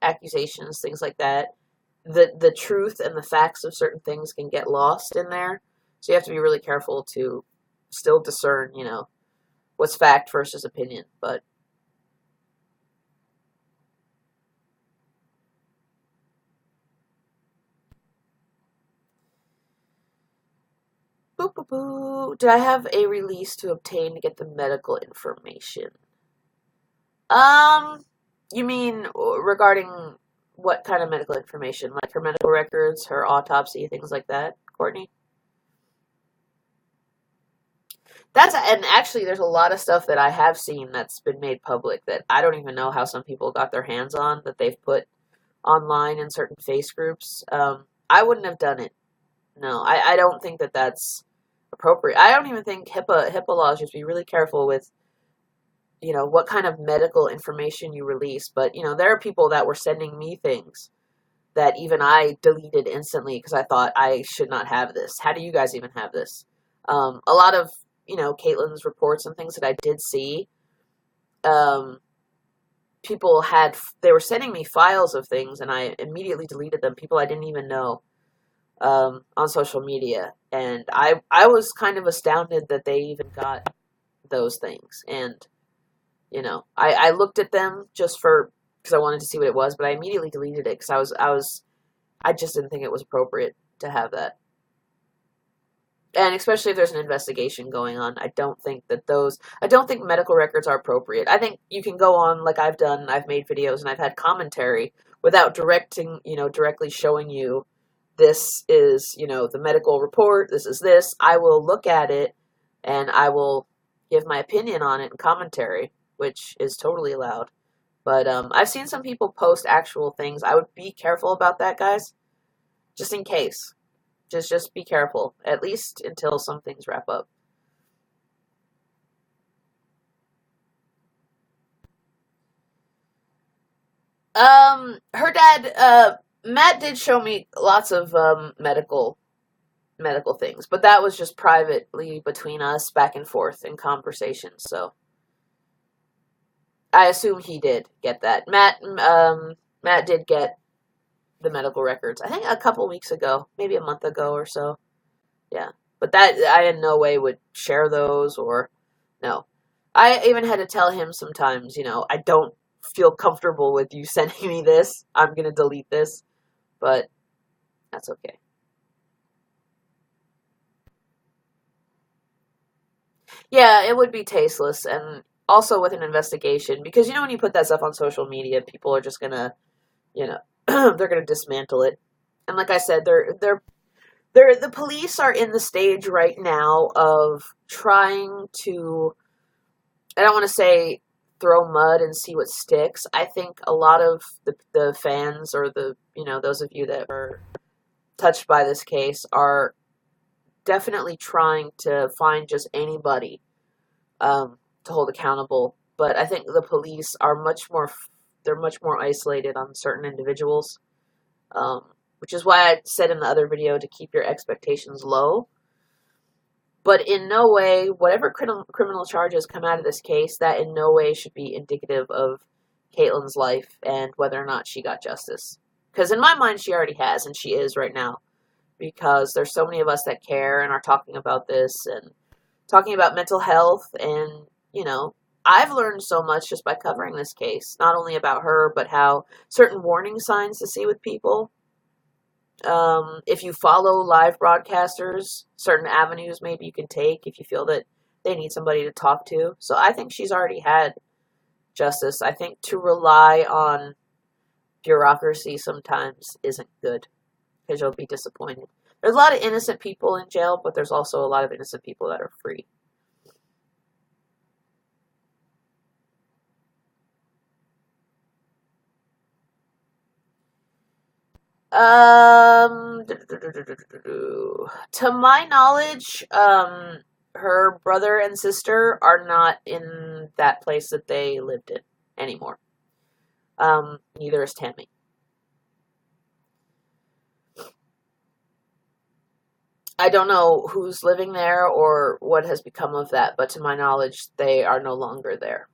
accusations, things like that. The truth and the facts of certain things can get lost in there. So you have to be really careful to still discern, what's fact versus opinion. But boo boo boo. Did I have a release to obtain to get the medical information? You mean regarding what kind of medical information? Like her medical records, her autopsy, things like that, Courtney? And actually there's a lot of stuff that I have seen that's been made public that I don't even know how some people got their hands on, that they've put online in certain face groups. I wouldn't have done it. No, I don't think that that's appropriate. I don't even think HIPAA laws. You have to be really careful with what kind of medical information you release. But there are people that were sending me things that even I deleted instantly because I thought I should not have this. How do you guys even have this? A lot of Katelyn's reports and things that I did see, people they were sending me files of things, and I immediately deleted them. People I didn't even know, on social media, and I was kind of astounded that they even got those things. And I looked at them just because I wanted to see what it was, but I immediately deleted it because I just didn't think it was appropriate to have that. And especially if there's an investigation going on, I don't think medical records are appropriate. I think you can go on like I've done. I've made videos and I've had commentary without directly showing you, this is, the medical report, this is this. I will look at it and I will give my opinion on it in commentary, which is totally allowed. But I've seen some people post actual things. I would be careful about that, guys, just in case. Just be careful, at least until some things wrap up. Her dad, Matt did show me lots of medical things, but that was just privately between us, back and forth in conversations. So I assume he did get that. Matt did get the medical records, I think a couple weeks ago, maybe a month ago or so. Yeah. But that, I in no way would share those, or no. I even had to tell him sometimes, I don't feel comfortable with you sending me this. I'm going to delete this. But that's okay. Yeah, it would be tasteless, and also with an investigation, because when you put that stuff on social media, people are just going to, they're going to dismantle it. And like I said, the police are in the stage right now of trying to, I don't want to say throw mud and see what sticks. I think a lot of the fans, or those of you that are touched by this case, are definitely trying to find just anybody to hold accountable. But I think the police are much more isolated on certain individuals, which is why I said in the other video to keep your expectations low. But in no way, whatever criminal charges come out of this case, that in no way should be indicative of Katelyn's life and whether or not she got justice. Because in my mind, she already has, and she is right now. Because there's so many of us that care and are talking about this and talking about mental health. And, I've learned so much just by covering this case. Not only about her, but how certain warning signs to see with people. If you follow live broadcasters, certain avenues maybe you can take if you feel that they need somebody to talk to. So I think she's already had justice. I think to rely on bureaucracy sometimes isn't good because you'll be disappointed. There's a lot of innocent people in jail, but there's also a lot of innocent people that are free. To my knowledge, her brother and sister are not in that place that they lived in anymore. Neither is Tammy. I don't know who's living there or what has become of that, but to my knowledge, they are no longer there.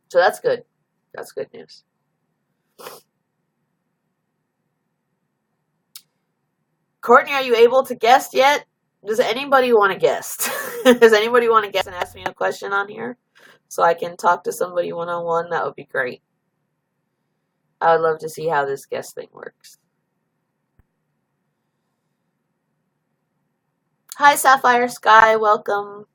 So that's good. That's good news. Courtney, are you able to guess yet? Does anybody want to guess? Does anybody want to guess and ask me a question on here so I can talk to somebody one-on-one? That would be great. I would love to see how this guess thing works. Hi, Sapphire Sky. Welcome.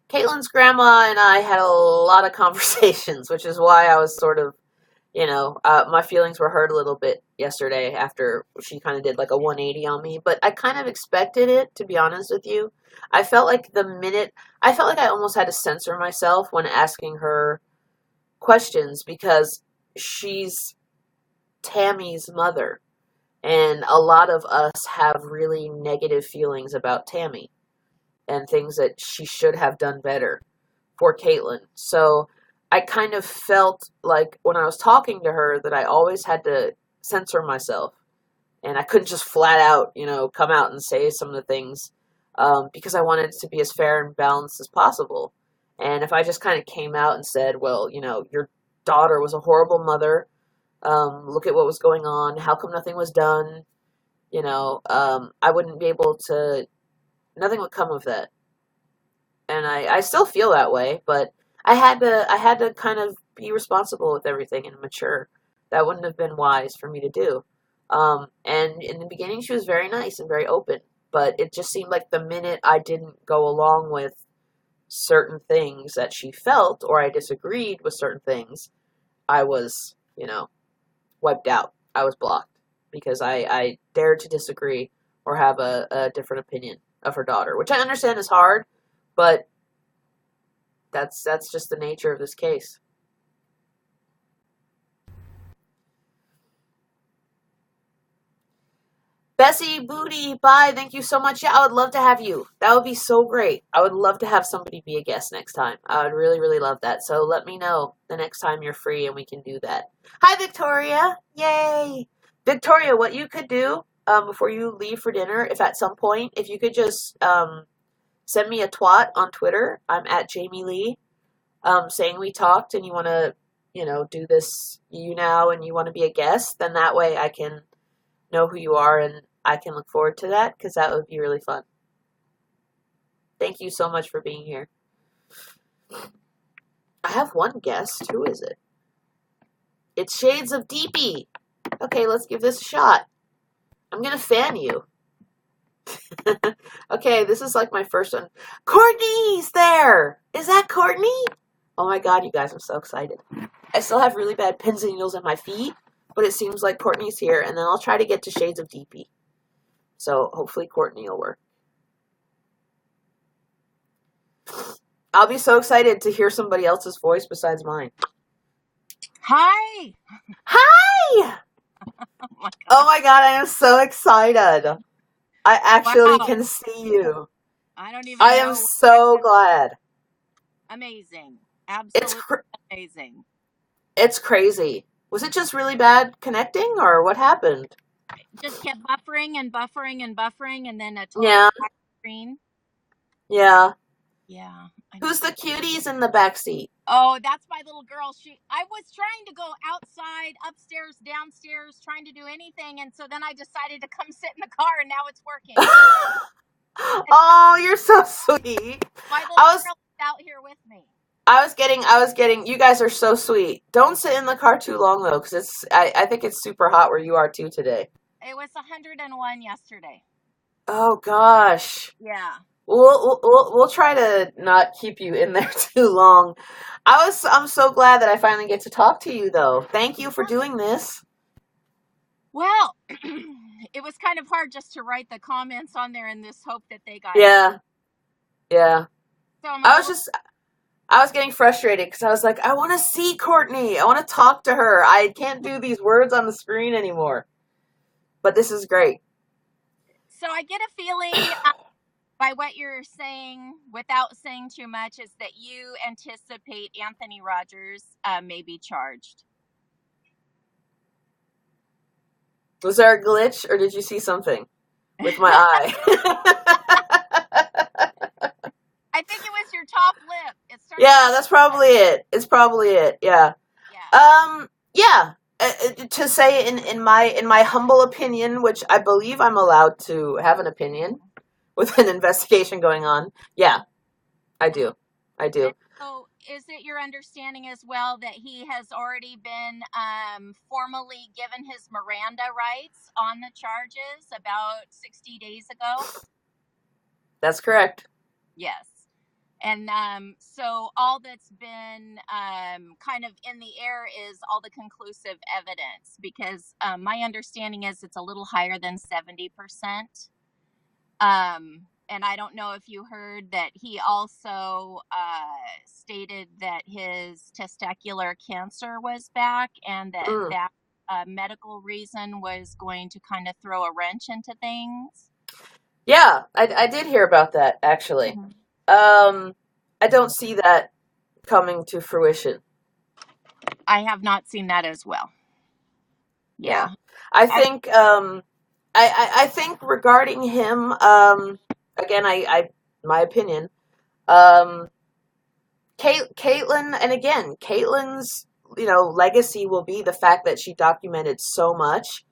Katelyn's grandma and I had a lot of conversations, which is why I was sort of, my feelings were hurt a little bit yesterday after she kind of did like a 180 on me, but I kind of expected it, to be honest with you. I felt like I almost had to censor myself when asking her questions because she's Tammy's mother, and a lot of us have really negative feelings about Tammy and things that she should have done better for Katelyn. So I kind of felt like when I was talking to her that I always had to censor myself. And I couldn't just flat out, come out and say some of the things because I wanted it to be as fair and balanced as possible. And if I just kind of came out and said, well, your daughter was a horrible mother. Look at what was going on. How come nothing was done? I wouldn't be able to, nothing would come of that. And I still feel that way, but I had to kind of be responsible with everything and mature. That wouldn't have been wise for me to do. And in the beginning, she was very nice and very open, but it just seemed like the minute I didn't go along with certain things that she felt, or I disagreed with certain things, I was, wiped out. I was blocked because I dared to disagree or have a different opinion of her daughter, which I understand is hard, but that's just the nature of this case. Bessie Booty, bye. Thank you so much. Yeah, I would love to have you. That would be so great. I would love to have somebody be a guest next time. I would really, really love that. So let me know the next time you're free and we can do that. Hi, Victoria. Yay. Victoria, what you could do before you leave for dinner, if at some point, if you could just send me a twat on Twitter. I'm at Jamie Leigh. Saying we talked and you want to, do this now and you want to be a guest, then that way I can know who you are and I can look forward to that because that would be really fun. Thank you so much for being here. I have one guest. Who is it? It's Shades of Deepy. Okay, let's give this a shot. I'm going to fan you. Okay, this is like my first one. Courtney's there! Is that Courtney? Oh my god, you guys, I'm so excited. I still have really bad pins and needles in my feet, but it seems like Courtney's here, and then I'll try to get to Shades of Deepy. So hopefully Courtney will work. I'll be so excited to hear somebody else's voice besides mine. Hi! Hi! Oh my god, I am so excited. I actually can see you. I don't even I am so glad. Amazing. Absolutely amazing. It's crazy. Was it just really bad connecting, or what happened? It just kept buffering and buffering and buffering, and then a total screen. Yeah. Yeah. Who's the cuties in the back seat? Oh, that's my little girl. I was trying to go outside, upstairs, downstairs, trying to do anything, and so then I decided to come sit in the car, and now it's working. Oh, you're so sweet. My little girl is out here with me. I was getting, you guys are so sweet. Don't sit in the car too long, though, because I think it's super hot where you are, too, today. It was 101 yesterday. Oh, gosh. Yeah. We'll try to not keep you in there too long. I'm so glad that I finally get to talk to you, though. Thank you for doing this. Well, it was kind of hard just to write the comments on there in this hope that they got. Yeah. So I was getting frustrated because I was like, I want to see Courtney. I want to talk to her. I can't do these words on the screen anymore. But this is great. So I get a feeling by what you're saying, without saying too much, is that you anticipate Anthony Rogers may be charged. Was there a glitch, or did you see something with my eye? I think it was your top lip. Yeah, that's probably it. It's probably it. Yeah. Yeah. To say in my humble opinion, which I believe I'm allowed to have an opinion with an investigation going on. Yeah, I do. So, is it your understanding as well that he has already been formally given his Miranda rights on the charges about 60 days ago? That's correct. Yes. And so all that's been kind of in the air is all the conclusive evidence, because my understanding is it's a little higher than 70%. And I don't know if you heard that he also stated that his testicular cancer was back, and that medical reason was going to kind of throw a wrench into things. Yeah, I did hear about that, actually. Mm-hmm. I don't see that coming to fruition. I have not seen that as well. Yeah. I think I think regarding him, again, my opinion, Katelyn, and again, Katelyn's, legacy will be the fact that she documented so much.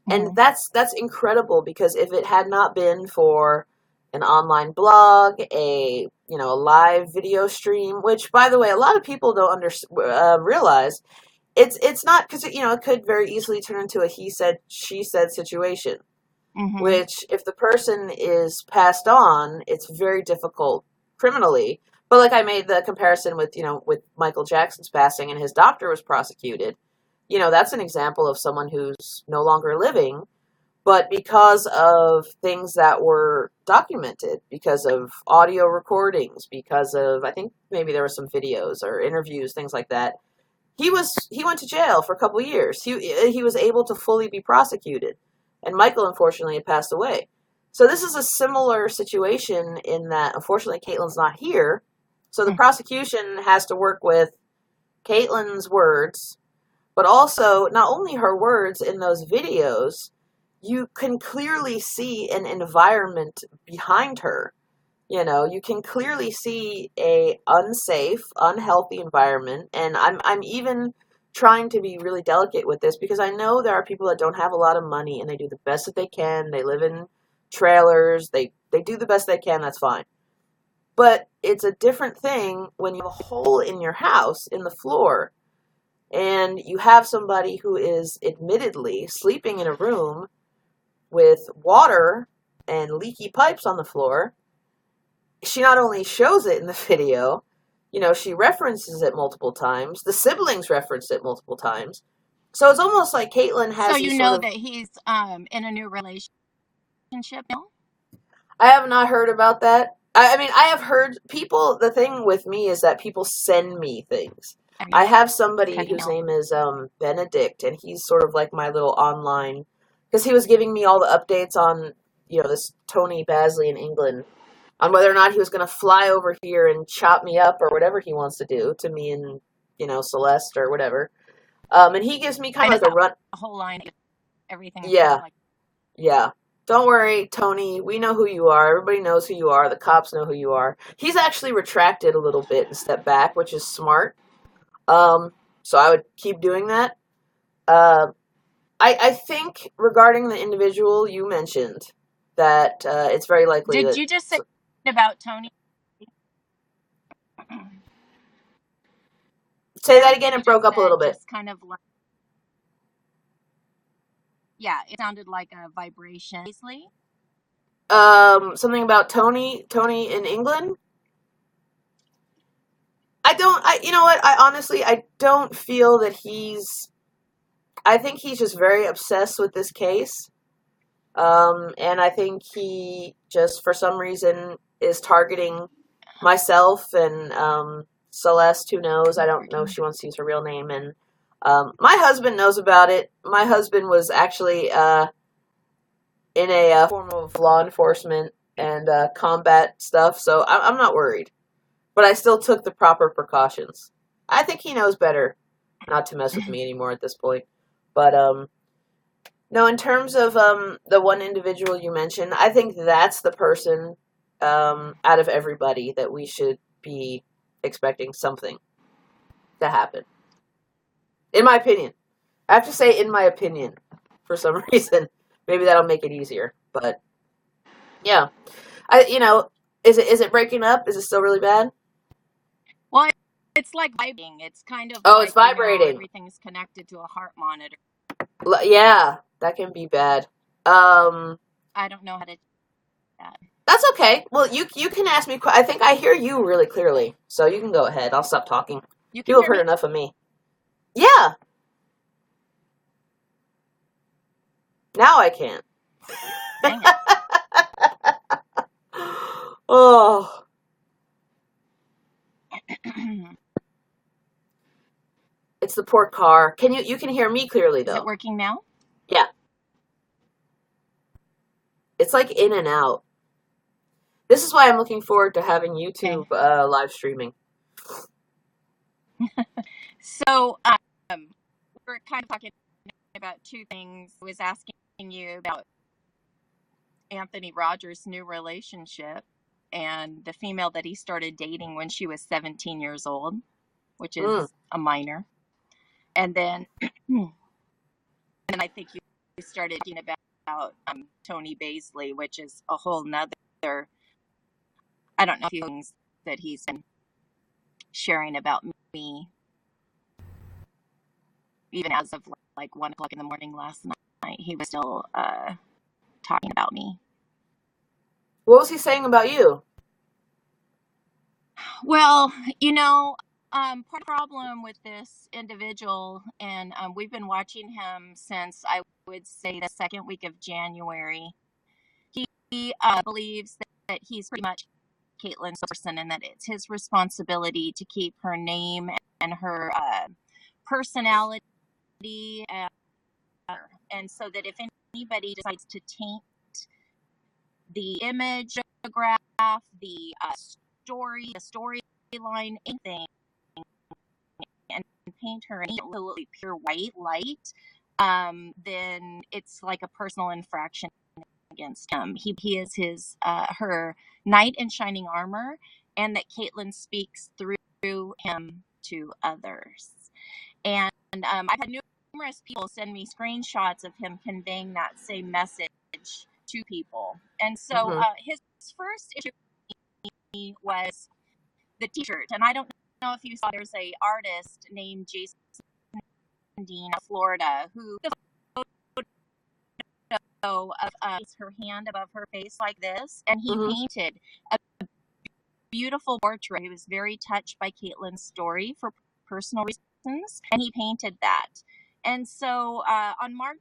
And that's incredible, because if it had not been for an online blog, a live video stream, which, by the way, a lot of people don't realize, it's not, because it could very easily turn into a he said she said situation, which, if the person is passed on, it's very difficult criminally. But like I made the comparison with with Michael Jackson's passing, and his doctor was prosecuted. That's an example of someone who's no longer living, but because of things that were documented, because of audio recordings, because of, I think maybe there were some videos or interviews, things like that, he went to jail for a couple of years. He was able to fully be prosecuted, and Michael, unfortunately, had passed away. So this is a similar situation in that, unfortunately, Katelyn's not here, so the prosecution has to work with Katelyn's words, but also not only her words in those videos. You can clearly see an environment behind her. You can clearly see a unsafe, unhealthy environment. And I'm even trying to be really delicate with this, because I know there are people that don't have a lot of money, and they do the best that they can. They live in trailers. They do the best they can. That's fine. But it's a different thing when you have a hole in your house in the floor, and you have somebody who is admittedly sleeping in a room with water and leaky pipes on the floor. She not only shows it in the video, she references it multiple times. The siblings reference it multiple times. So it's almost like Katelyn has. So you know that he's in a new relationship now? I have not heard about that. I mean, I have heard people. The thing with me is that people send me things. I have somebody whose name is Benedict, and he's sort of like my little online, because he was giving me all the updates on, this Tony Basley in England, on whether or not he was going to fly over here and chop me up or whatever he wants to do to me and, Celeste or whatever. And he gives me kind of like a run. A whole line, everything. Yeah. Don't worry, Tony. We know who you are. Everybody knows who you are. The cops know who you are. He's actually retracted a little bit and stepped back, which is smart. So I would keep doing that. I think regarding the individual you mentioned, that it's very likely. Did you just say about Tony? Say that again. It broke up a little bit. Just kind of like, yeah, it sounded like a vibration. Something about Tony in England. You know what? I don't feel that I think he's just very obsessed with this case. And I think he just, for some reason, is targeting myself and, Celeste, who knows. I don't know if she wants to use her real name. And, my husband knows about it. My husband was actually, in a form of law enforcement and, combat stuff, so I'm not worried. But I still took the proper precautions. I think he knows better not to mess with me anymore at this point. But, no, in terms of the one individual you mentioned, I think that's the person out of everybody that we should be expecting something to happen. In my opinion. I have to say in my opinion for some reason. Maybe that'll make it easier. But yeah. Is it breaking up? Is it still really bad? Well, it's like vibrating. It's kind of it's vibrating. Everything's connected to a heart monitor. Yeah, that can be bad. I don't know how to do that. That's okay. Well, you can ask me. I think I hear you really clearly, so you can go ahead. I'll stop talking. You have heard enough of me. Yeah. Now I can. Dang it. Oh. It's the poor car. You can hear me clearly though. Is it working now? Yeah. It's like in and out. This is why I'm looking forward to having YouTube live streaming. So, we're kind of talking about two things. I was asking you about Anthony Rogers' new relationship and the female that he started dating when she was 17 years old, which is a minor. And then, I think you started talking about Tony Baisley, which is a whole nother, I don't know, things that he's been sharing about me, even as of like 1 o'clock in the morning last night. He was still talking about me. What was he saying about you? Well, part of the problem with this individual, and we've been watching him since, I would say, the second week of January. He believes that he's pretty much Katelyn's person and that it's his responsibility to keep her name and her personality. And so that if anybody decides to taint the image, the graph, the storyline, anything, and paint her in absolutely pure white light, then it's like a personal infraction against him. He is her knight in shining armor, and that Katelyn speaks through him to others. And I've had numerous people send me screenshots of him conveying that same message to people. And so his first issue was the t-shirt. And I don't know if you saw, there's a artist named Jason Dean of Florida who of her hand above her face like this, and he painted a beautiful portrait. He was very touched by Katelyn's story for personal reasons, and he painted that. And so on March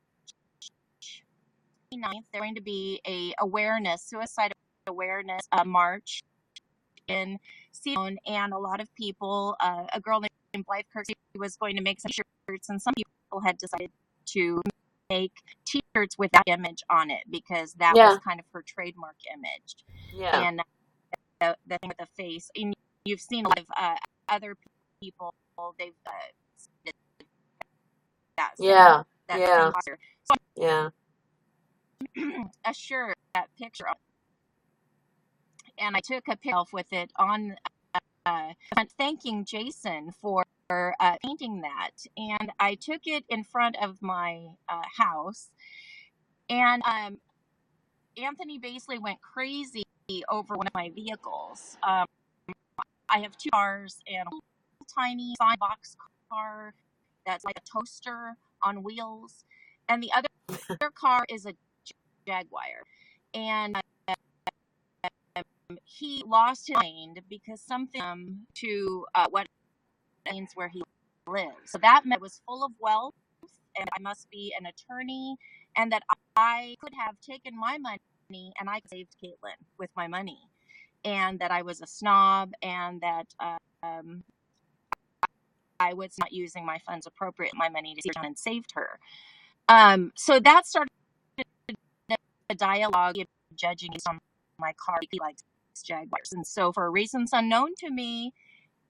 9th, there's going to be a suicide awareness march in Seattle, and a lot of people, a girl named Blythe Kirksey was going to make some shirts, and some people had decided to make t-shirts with that image on it because that was kind of her trademark image. Yeah. And the thing with the face, and you've seen a lot of other people, they've that. Yeah. That yeah. so yeah. A shirt, that picture, and I took a picture with it on, thanking Jason for painting that, and I took it in front of my house, and Anthony Baisley went crazy over one of my vehicles. I have two cars and a tiny sign box car that's like a toaster on wheels, and the other car is a Jaguar, and he lost his mind because something to what means where he lives. So that man was full of wealth, and I must be an attorney, and that I could have taken my money and I saved Katelyn with my money, and that I was a snob, and that I was not using my funds appropriately, my money to and saved her. So that started a dialogue of judging on my car. He likes Jaguars, and so for reasons unknown to me,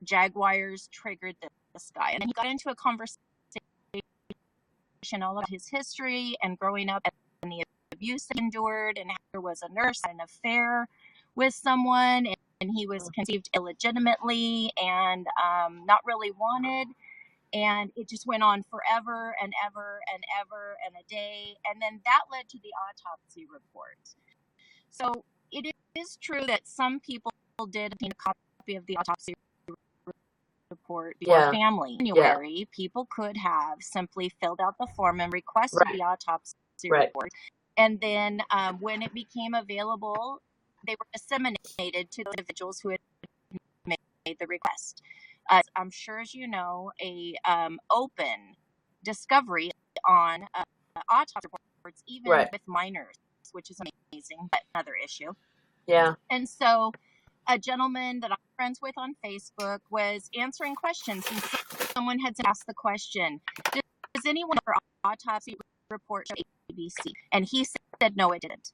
Jaguars triggered this guy, and he got into a conversation all about his history and growing up and the abuse he endured, and how there was a nurse and an affair with someone, and he was conceived illegitimately and not really wanted. And it just went on forever and ever and ever and a day. And then that led to the autopsy report. So it is true that some people did obtain a copy of the autopsy report before family. In January, people could have simply filled out the form and requested the autopsy report. And then when it became available, they were disseminated to the individuals who had made the request. I'm sure, as you know, a open discovery on autopsy reports, even with minors, which is amazing, but another issue. Yeah. And so a gentleman that I'm friends with on Facebook was answering questions, and someone had asked the question, does anyone for autopsy report show ABC? And he said, no, it didn't.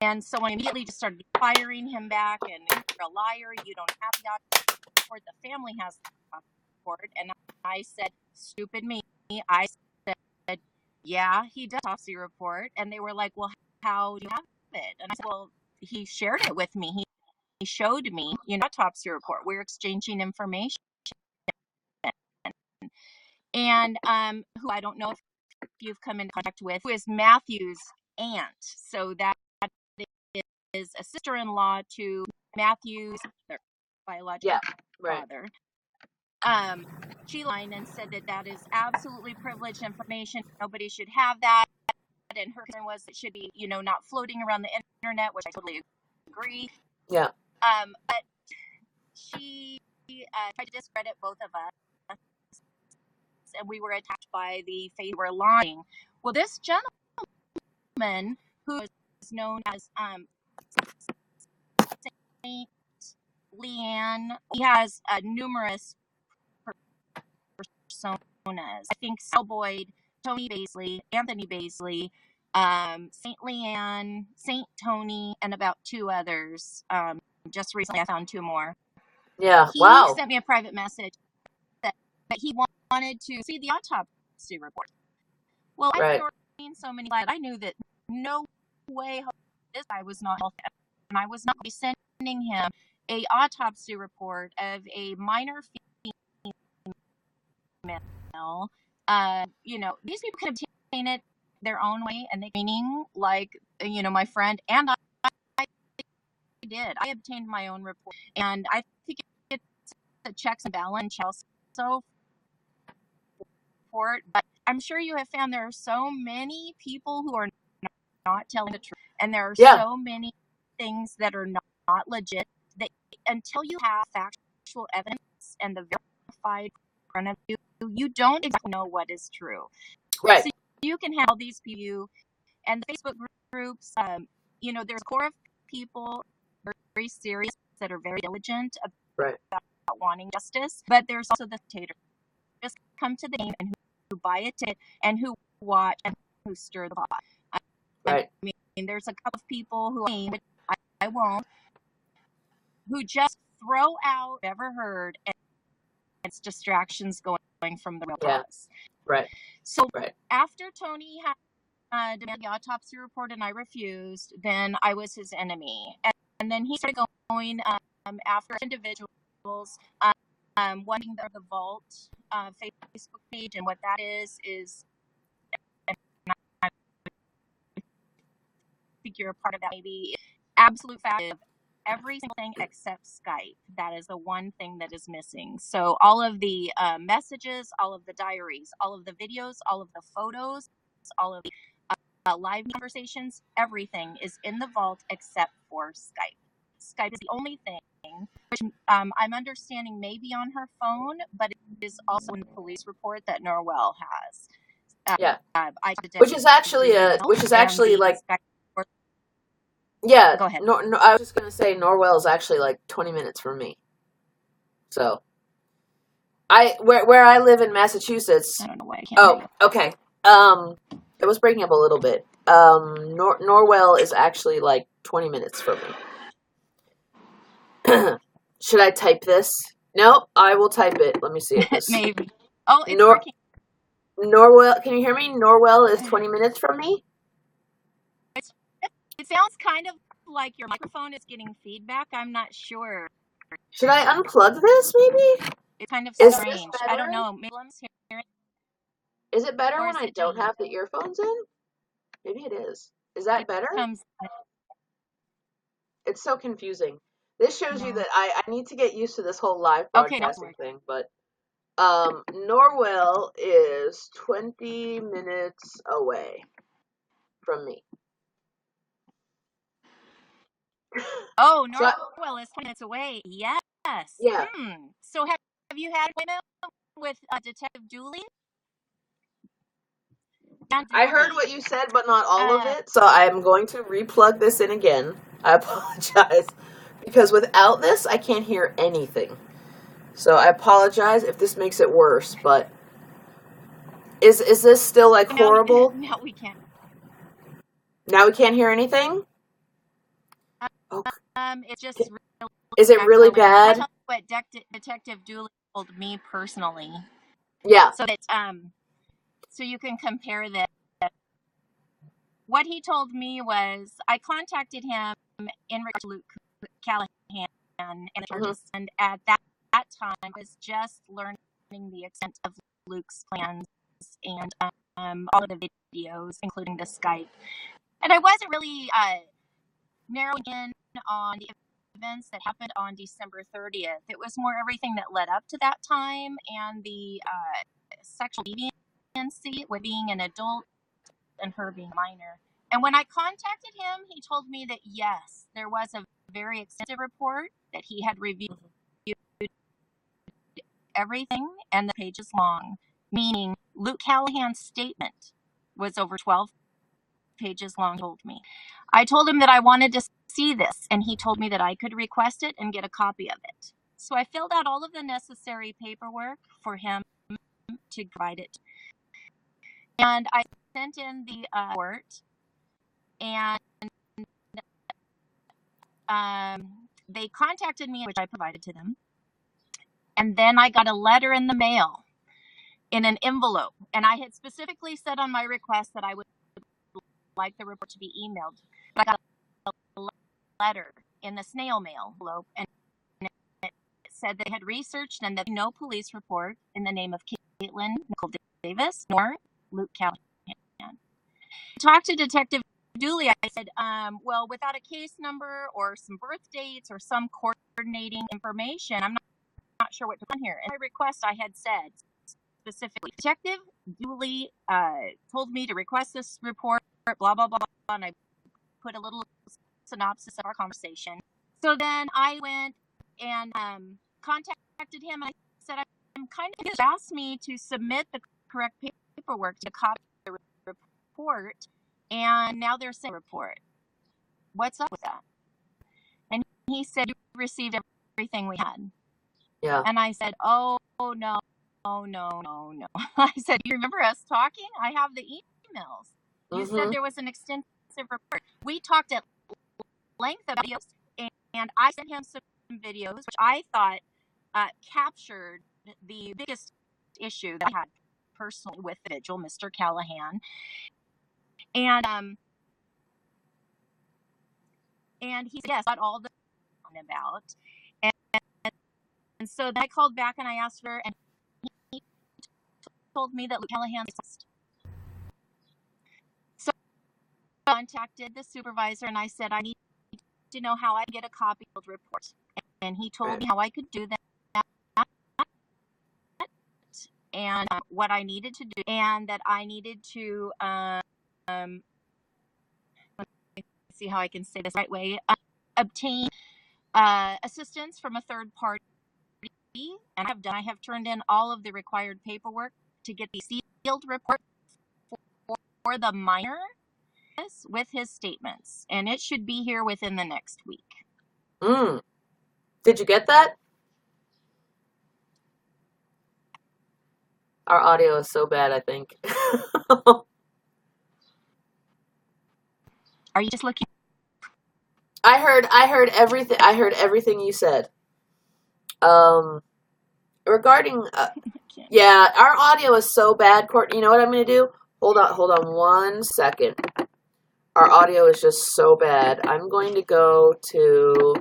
And so I immediately just started firing him back, and you're a liar, you don't have the autopsy report, the family has the autopsy report. And I said, stupid me. I said, yeah, he does autopsy report. And they were like, well, how do you have it? And I said, well, he shared it with me. He showed me, autopsy report. We're exchanging information. And who I don't know if you've come in contact with, who is Matthew's aunt. So that is a sister-in-law to Matthew's biological father. She lied and said that is absolutely privileged information. Nobody should have that. And her concern was it should be, not floating around the internet, which I totally agree. Yeah. But she tried to discredit both of us, and we were attacked by the faith. We were lying. Well, this gentleman, who is known as Saint Leanne, he has numerous personas. I think Sal Boyd, Tony Baisley, Anthony Baisley, Saint Leanne, Saint Tony, and about 2 others. Just recently, I found 2 more. Yeah. He Wow. sent me a private message that he wanted to see the autopsy report. Well, I've seen so many lies. I knew that no way this guy was not healthy, and I was not sending him a autopsy report of a minor female. These people could obtain it their own way, and they meaning like my friend and I did. I obtained my own report, and I think it's a checks and balance also for it. But I'm sure you have found there are so many people who are not telling the truth, and there are so many things that are not legit, that until you have factual evidence and the verified in front of you, you don't exactly know what is true. Right. So you can have all these people and the Facebook groups. There's a core of people very serious that are very diligent about wanting justice, but there's also the taters just come to the game and who buy a ticket and who watch and who stir the pot. I mean, there's a couple of people who I won't, who just throw out ever heard, and it's distractions going from the real cause. Right. So after Tony had demanded the autopsy report and I refused, then I was his enemy. And then he started going after individuals, wanting the Vault Facebook page, and what that is, and I think you're a part of that, maybe absolute fact of every single thing except Skype. That is the one thing that is missing. So all of the messages, all of the diaries, all of the videos, all of the photos, all of the live conversations, everything is in the vault except for Skype. Skype is the only thing, which I'm understanding may be on her phone, but it is also in the police report that Norwell has. Yeah. Which is actually like, yeah. Go ahead. No, I was just gonna say Norwell is actually like 20 minutes from me. So, where I live in Massachusetts. I don't know why I can't. Okay. It was breaking up a little bit. Norwell is actually like 20 minutes from me. Should I type this? No, I will type it. Let me see if this. Maybe. Oh, it's working. Norwell, can you hear me? Norwell is 20 minutes from me. It sounds kind of like your microphone is getting feedback. I'm not sure. Should I unplug this, maybe? It's kind of strange. I don't know. Maybe I'm hearing. Is it better when I don't have the earphones in? Maybe it is. Is that better? It's so confusing. This shows you that I need to get used to this whole live broadcasting thing, but Norwell is 20 minutes away from me. Oh, Norwell is 20 minutes away. Yes. Yeah. So have you had an appointment with Detective Dooley? I heard what you said, but not all of it, so I'm going to replug this in again. I apologize, because without this, I can't hear anything. So I apologize if this makes it worse, but is this still like horrible? No, we can't. Now we can't hear anything? It's just really is it really bad? I'll tell you what Detective Dooley told me personally. Yeah. So that so you can compare that. What he told me was I contacted him in regard to Luke Callahan and the charges, and at that time I was just learning the extent of Luke's plans and all of the videos, including the Skype. And I wasn't really narrowing in on the events that happened on December 30th. It was more everything that led up to that time and the sexual deviancy with being an adult and her being a minor. And when I contacted him, he told me that yes, there was a very extensive report that he had reviewed everything and the pages long, meaning Luke Callahan's statement was over 12 pages long, told me. I told him that I wanted to see this, and he told me that I could request it and get a copy of it. So I filled out all of the necessary paperwork for him to provide it. And I sent in the report, and they contacted me, which I provided to them. And then I got a letter in the mail in an envelope. And I had specifically said on my request that I would like the report to be emailed. But I got a letter in the snail mail envelope, and it said they had researched and that no police report in the name of Katelyn Nichole Davis nor Luke Callahan. I talked to Detective Dooley. I said, well, without a case number or some birth dates or some coordinating information, I'm not sure what to put here. In my request, I had said specifically, Detective Dooley told me to request this report, blah, blah, blah, blah, and I put a little synopsis of our conversation. So then I went and contacted him, and I said, I'm kind of asked me to submit the correct paperwork to copy the report, and now they're saying report. What's up with that? And he said, you received everything we had. Yeah. And I said, oh, no. I said, you remember us talking? I have the emails. You said there was an extensive report. We talked at length about videos, and I sent him some videos, which I thought captured the biggest issue that I had personally with the vigil, Mr. Callahan. And he said, yes, all the about. And so then I called back and I asked her, and he told me that Luke Callahan lost. So I contacted the supervisor and I said, I need to know how I get a copy of the report. And he told me how I could do that and what I needed to do, and that I needed to let me see how I can say this right way, obtain assistance from a third party, and I have turned in all of the required paperwork to get the sealed report for the minor with his statements, and it should be here within the next week. Did you get that? Our audio is so bad, I think. Are you just looking? I heard everything. I heard everything you said. Regarding, yeah, our audio is so bad, Courtney. You know what I'm going to do? Hold on 1 second. Our audio is just so bad. I'm going to go to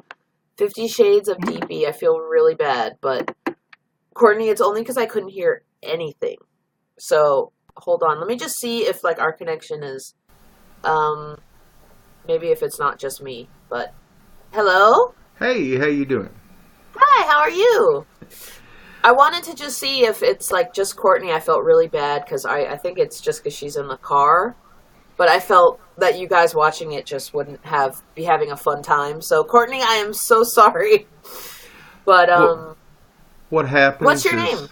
50 Shades of DP. I feel really bad, but Courtney, it's only because I couldn't hear anything. So hold on. Let me just see if like our connection is, maybe if it's not just me. But hello. Hey, how you doing? Hi. How are you? I wanted to just see if it's like just Courtney. I felt really bad because I think it's just because she's in the car. But I felt that you guys watching it just wouldn't be having a fun time. So Courtney, I am so sorry. But what happens? What's your name?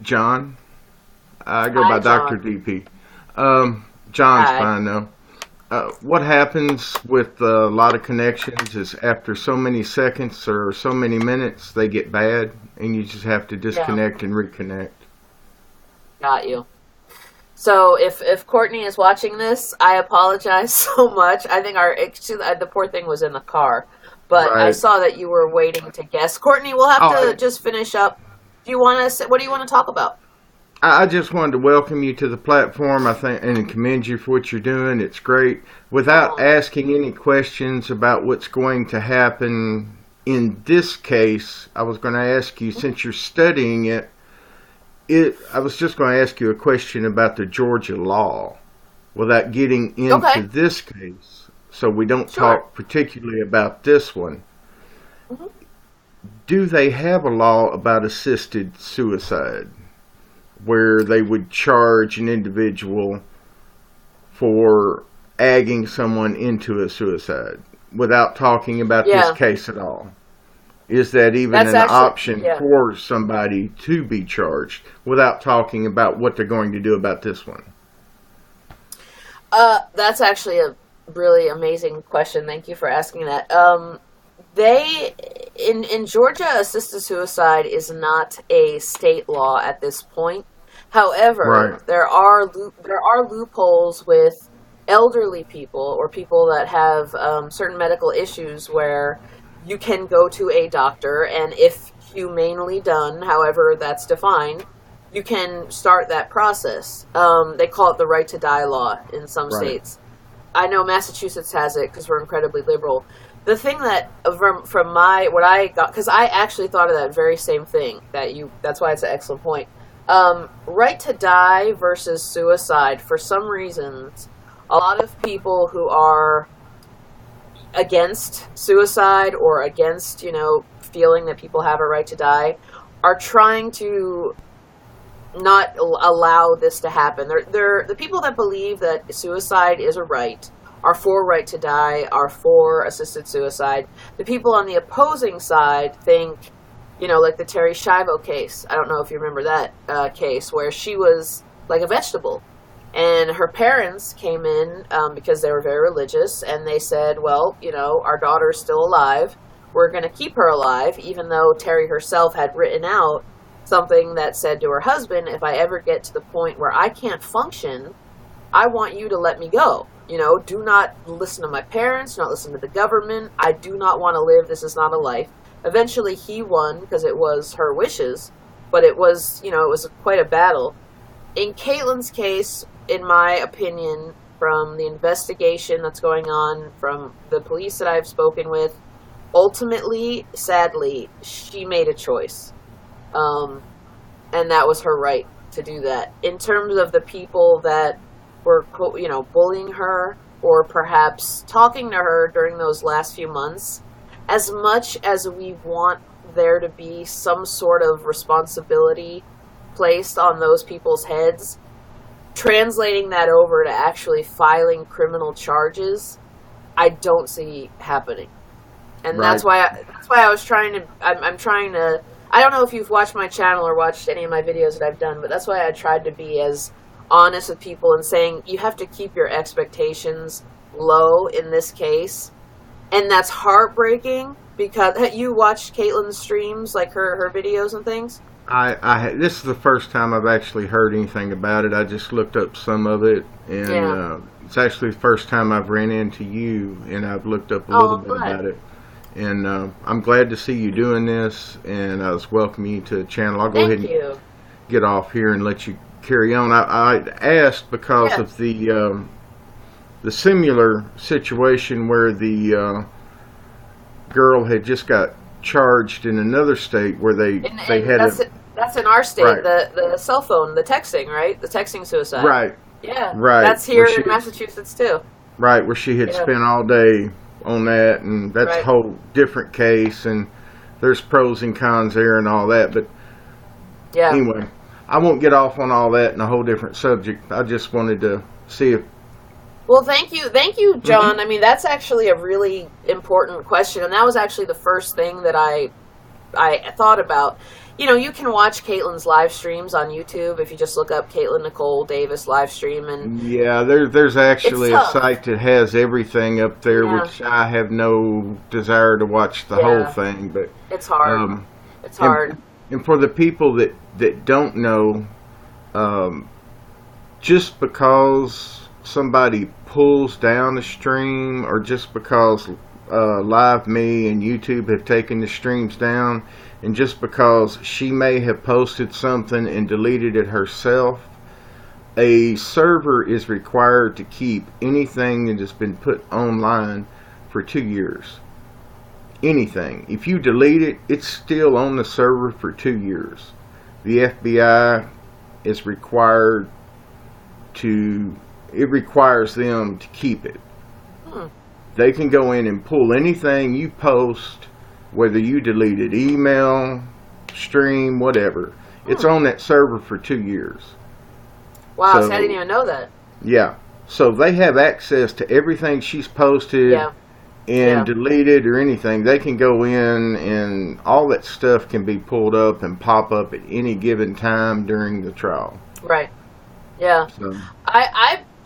John. I go Hi, by John. Dr. DP. John's Hi. fine though. What happens with a lot of connections is after so many seconds or so many minutes, they get bad, and you just have to disconnect and reconnect. Got you. So if Courtney is watching this, I apologize so much. I think the poor thing was in the car, but Right. I saw that you were waiting to guess. Courtney, we'll have to just finish up. Do you want to? What do you want to talk about? I just wanted to welcome you to the platform, I think, and commend you for what you're doing. It's great. Without asking any questions about what's going to happen in this case, I was going to ask you, since you're studying it, I was just going to ask you a question about the Georgia law without getting into this case, so we don't talk particularly about this one. Mm-hmm. Do they have a law about assisted suicide, where they would charge an individual for egging someone into a suicide without talking about this case at all? Is that even an option for somebody to be charged without talking about what they're going to do about this one? That's actually a really amazing question. Thank you for asking that. In Georgia, assisted suicide is not a state law at this point. However, there are loopholes with elderly people or people that have certain medical issues where you can go to a doctor, and if humanely done, however that's defined, you can start that process. They call it the right to die law in some states. I know Massachusetts has it because we're incredibly liberal. The thing that from what I got, because I actually thought of that very same thing that's why it's an excellent point. Right to die versus suicide, for some reasons, a lot of people who are against suicide or against, feeling that people have a right to die are trying to not allow this to happen. They're the people that believe that suicide is a right, are for right to die, are for assisted suicide. The people on the opposing side think, like the Terry Schiavo case. I don't know if you remember that case where she was like a vegetable. And her parents came in because they were very religious, and they said, well, our daughter's still alive. We're going to keep her alive, even though Terry herself had written out something that said to her husband, if I ever get to the point where I can't function, I want you to let me go. Do not listen to my parents, not listen to the government. I do not want to live. This is not a life. Eventually he won because it was her wishes, but it was, it was quite a battle. In Katelyn's case, in my opinion, from the investigation that's going on, from the police that I've spoken with, ultimately, sadly, she made a choice. And that was her right to do that. In terms of the people that were, bullying her or perhaps talking to her during those last few months, as much as we want there to be some sort of responsibility placed on those people's heads, translating that over to actually filing criminal charges, I don't see happening. And Right. that's why I was trying to. I'm trying to. I don't know if you've watched my channel or watched any of my videos that I've done, but that's why I tried to be as honest with people and saying you have to keep your expectations low in this case, and that's heartbreaking because you watched Katelyn's streams, like her videos and things. This is the first time I've actually heard anything about it. I just looked up some of it, and it's actually the first time I've ran into you, and I've looked up a little bit about it. And I'm glad to see you doing this, and I was welcoming you to the channel. I'll go ahead and get off here and let you carry on. I asked because of the similar situation where the girl had just got charged in another state where they had that's in our state, right. the cell phone, the texting, right? The texting suicide. Right. Yeah. Right. That's here in Massachusetts too. Right, where she had spent all day on that, and that's a whole different case, and there's pros and cons there and all that. But anyway, I won't get off on all that in a whole different subject. I just wanted to see if. Well, thank you, John. I mean, that's actually a really important question, and that was actually the first thing that I thought about. You know, you can watch Katelyn's live streams on YouTube if you just look up Katelyn Nichole Davis live stream. And there's actually a site that has everything up there, which I have no desire to watch the whole thing. But it's hard. It's hard. And for the people that don't know, just because somebody pulls down the stream, or just because Live Me and YouTube have taken the streams down, and just because she may have posted something and deleted it herself, a server is required to keep anything that has been put online for 2 years. Anything. If you delete it, it's still on the server for 2 years. The FBI is required it requires them to keep it. They can go in and pull anything you post, whether you deleted email, stream, whatever. It's on that server for 2 years. Wow, so I didn't even know that. Yeah. So they have access to everything she's posted and deleted or anything. They can go in, and all that stuff can be pulled up and pop up at any given time during the trial. Right. Yeah. So.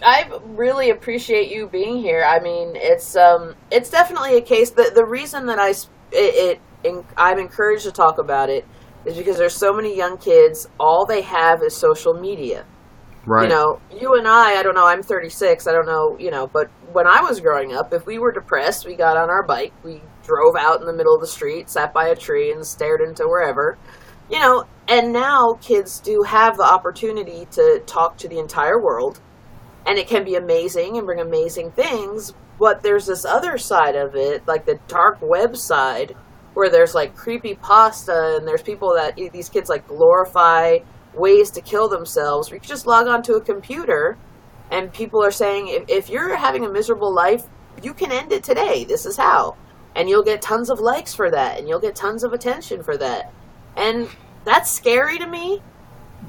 I really appreciate you being here. I mean, it's definitely a case that the reason that I'm encouraged to talk about it is because there's so many young kids, all they have is social media. Right. You know, you and I don't know, I'm 36, I don't know, but when I was growing up, if we were depressed, we got on our bike, we drove out in the middle of the street, sat by a tree and stared into wherever, and now kids do have the opportunity to talk to the entire world, and it can be amazing and bring amazing things, but there's this other side of it, like the dark web side, where there's like creepypasta, and there's people that these kids like glorify ways to kill themselves. You can just log onto a computer, and people are saying, if you're having a miserable life, you can end it today. This is how. And you'll get tons of likes for that, and you'll get tons of attention for that. And that's scary to me,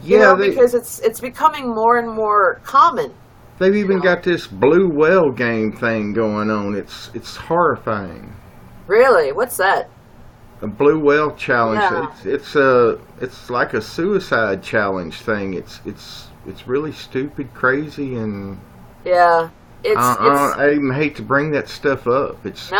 because it's becoming more and more common. They've even got this blue whale game thing going on. It's horrifying. Really? What's that? A blue whale challenge. Yeah. It's like a suicide challenge thing. It's really stupid, crazy, and I even hate to bring that stuff up. It's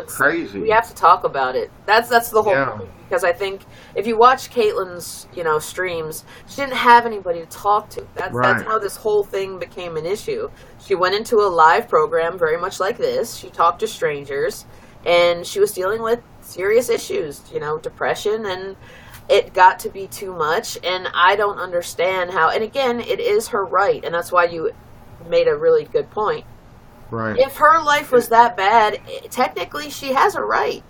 crazy. We have to talk about it. That's the whole point. Because I think if you watch Katelyn's streams, she didn't have anybody to talk to. That's how this whole thing became an issue. She went into a live program very much like this. She talked to strangers, and she was dealing with serious issues, depression, and it got to be too much. And I don't understand how. And again, it is her right, and that's why you made a really good point. Right. If her life was that bad, technically she has a right.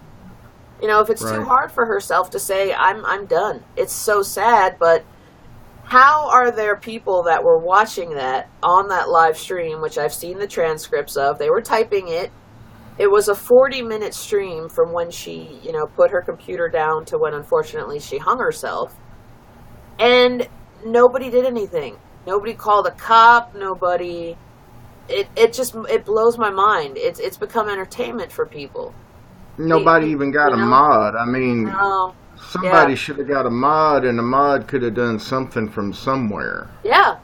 If it's too hard for herself to say, I'm done. It's so sad, but how are there people that were watching that on that live stream, which I've seen the transcripts of, they were typing it. It was a 40-minute stream from when she, put her computer down to when, unfortunately, she hung herself. And nobody did anything. Nobody called a cop. Nobody. It blows my mind. It's become entertainment for people. nobody even got You a know? mod. I mean, No. Yeah. somebody should have got a mod, and the mod could have done something from somewhere. Yeah.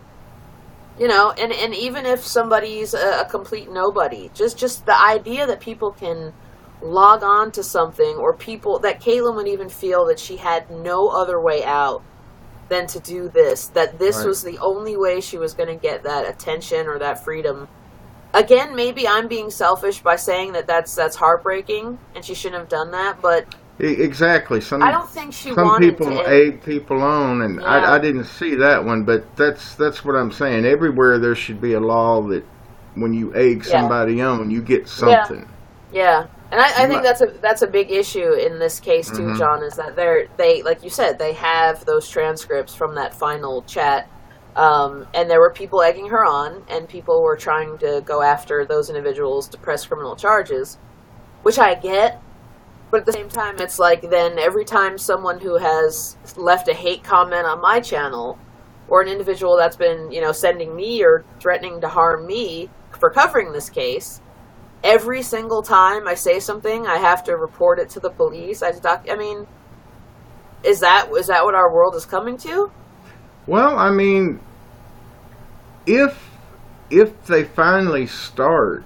And even if somebody's a complete nobody, just the idea that people can log on to something, or people that Katelyn would even feel that she had no other way out than to do this, that this Right. was the only way she was going to get that attention or that freedom. Again, maybe I'm being selfish by saying that that's heartbreaking and she shouldn't have done that, but Exactly. I don't think she Some wanted people to. egg people on, and Yeah. I didn't see that one, but that's what I'm saying. Everywhere there should be a law that when you egg Yeah. somebody on, you get Yeah. something. Yeah, and I You think might. that's a big issue in this case too, Hmm. John. Is that they like you said, they have those transcripts from that final chat, and there were people egging her on, and people were trying to go after those individuals to press criminal charges, which I get. But at the same time, it's like then every time someone who has left a hate comment on my channel, or an individual that's been sending me or threatening to harm me for covering this case, every single time I say something, I have to report it to the police. I mean, is that what our world is coming to? Well, I mean, if they finally start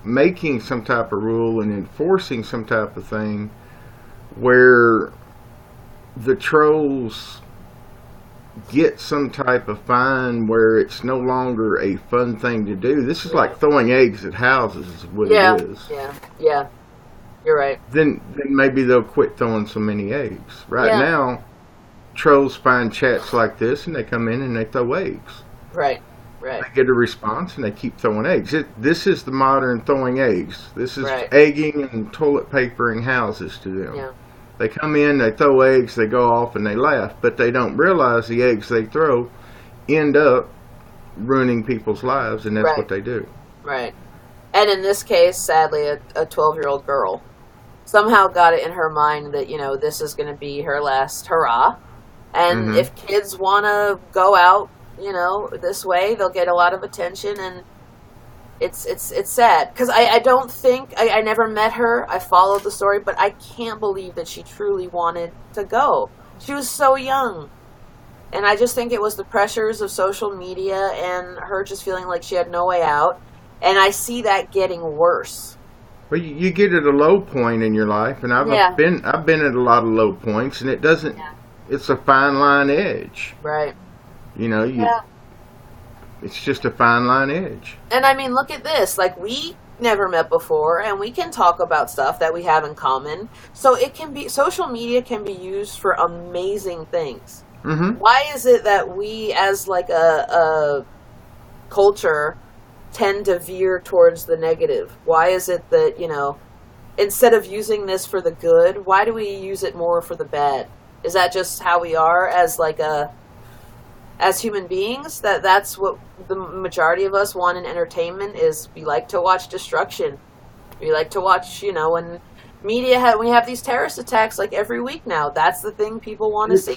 making some type of rule and enforcing some type of thing where the trolls get some type of fine where it's no longer a fun thing to do. This is like throwing eggs at houses is what Yeah, it is. yeah. You're right. Then maybe they'll quit throwing so many eggs. Right Yeah. now, trolls find chats like this and they come in and they throw eggs. Right. They get a response and they keep throwing eggs. This is the modern throwing eggs. This is Right. egging and toilet papering houses to them. Yeah. They come in, they throw eggs, they go off and they laugh, but they don't realize the eggs they throw end up ruining people's lives, and that's Right. what they do. Right. And in this case, sadly, a 12-year-old girl somehow got it in her mind that, this is going to be her last hurrah. And Mhm. if kids want to go out, this way, they'll get a lot of attention. And it's sad. Because I don't think, I never met her. I followed the story, but I can't believe that she truly wanted to go. She was so young. And I just think it was the pressures of social media and her just feeling like she had no way out. And I see that getting worse. Well, you get at a low point in your life, and Yeah. I've been at a lot of low points, and it doesn't. Yeah. It's a fine line edge. Right. Yeah. It's just a fine line edge. And I mean, look at this. Like, we never met before, and we can talk about stuff that we have in common. So social media can be used for amazing things. Mm-hmm. Why is it that we, as like a culture, tend to veer towards the negative? Why is it that, instead of using this for the good, why do we use it more for the bad? Is that just how we are as human beings? That's what the majority of us want in entertainment is. We like to watch destruction. We like to watch, when we have these terrorist attacks like every week now. That's the thing people want to see.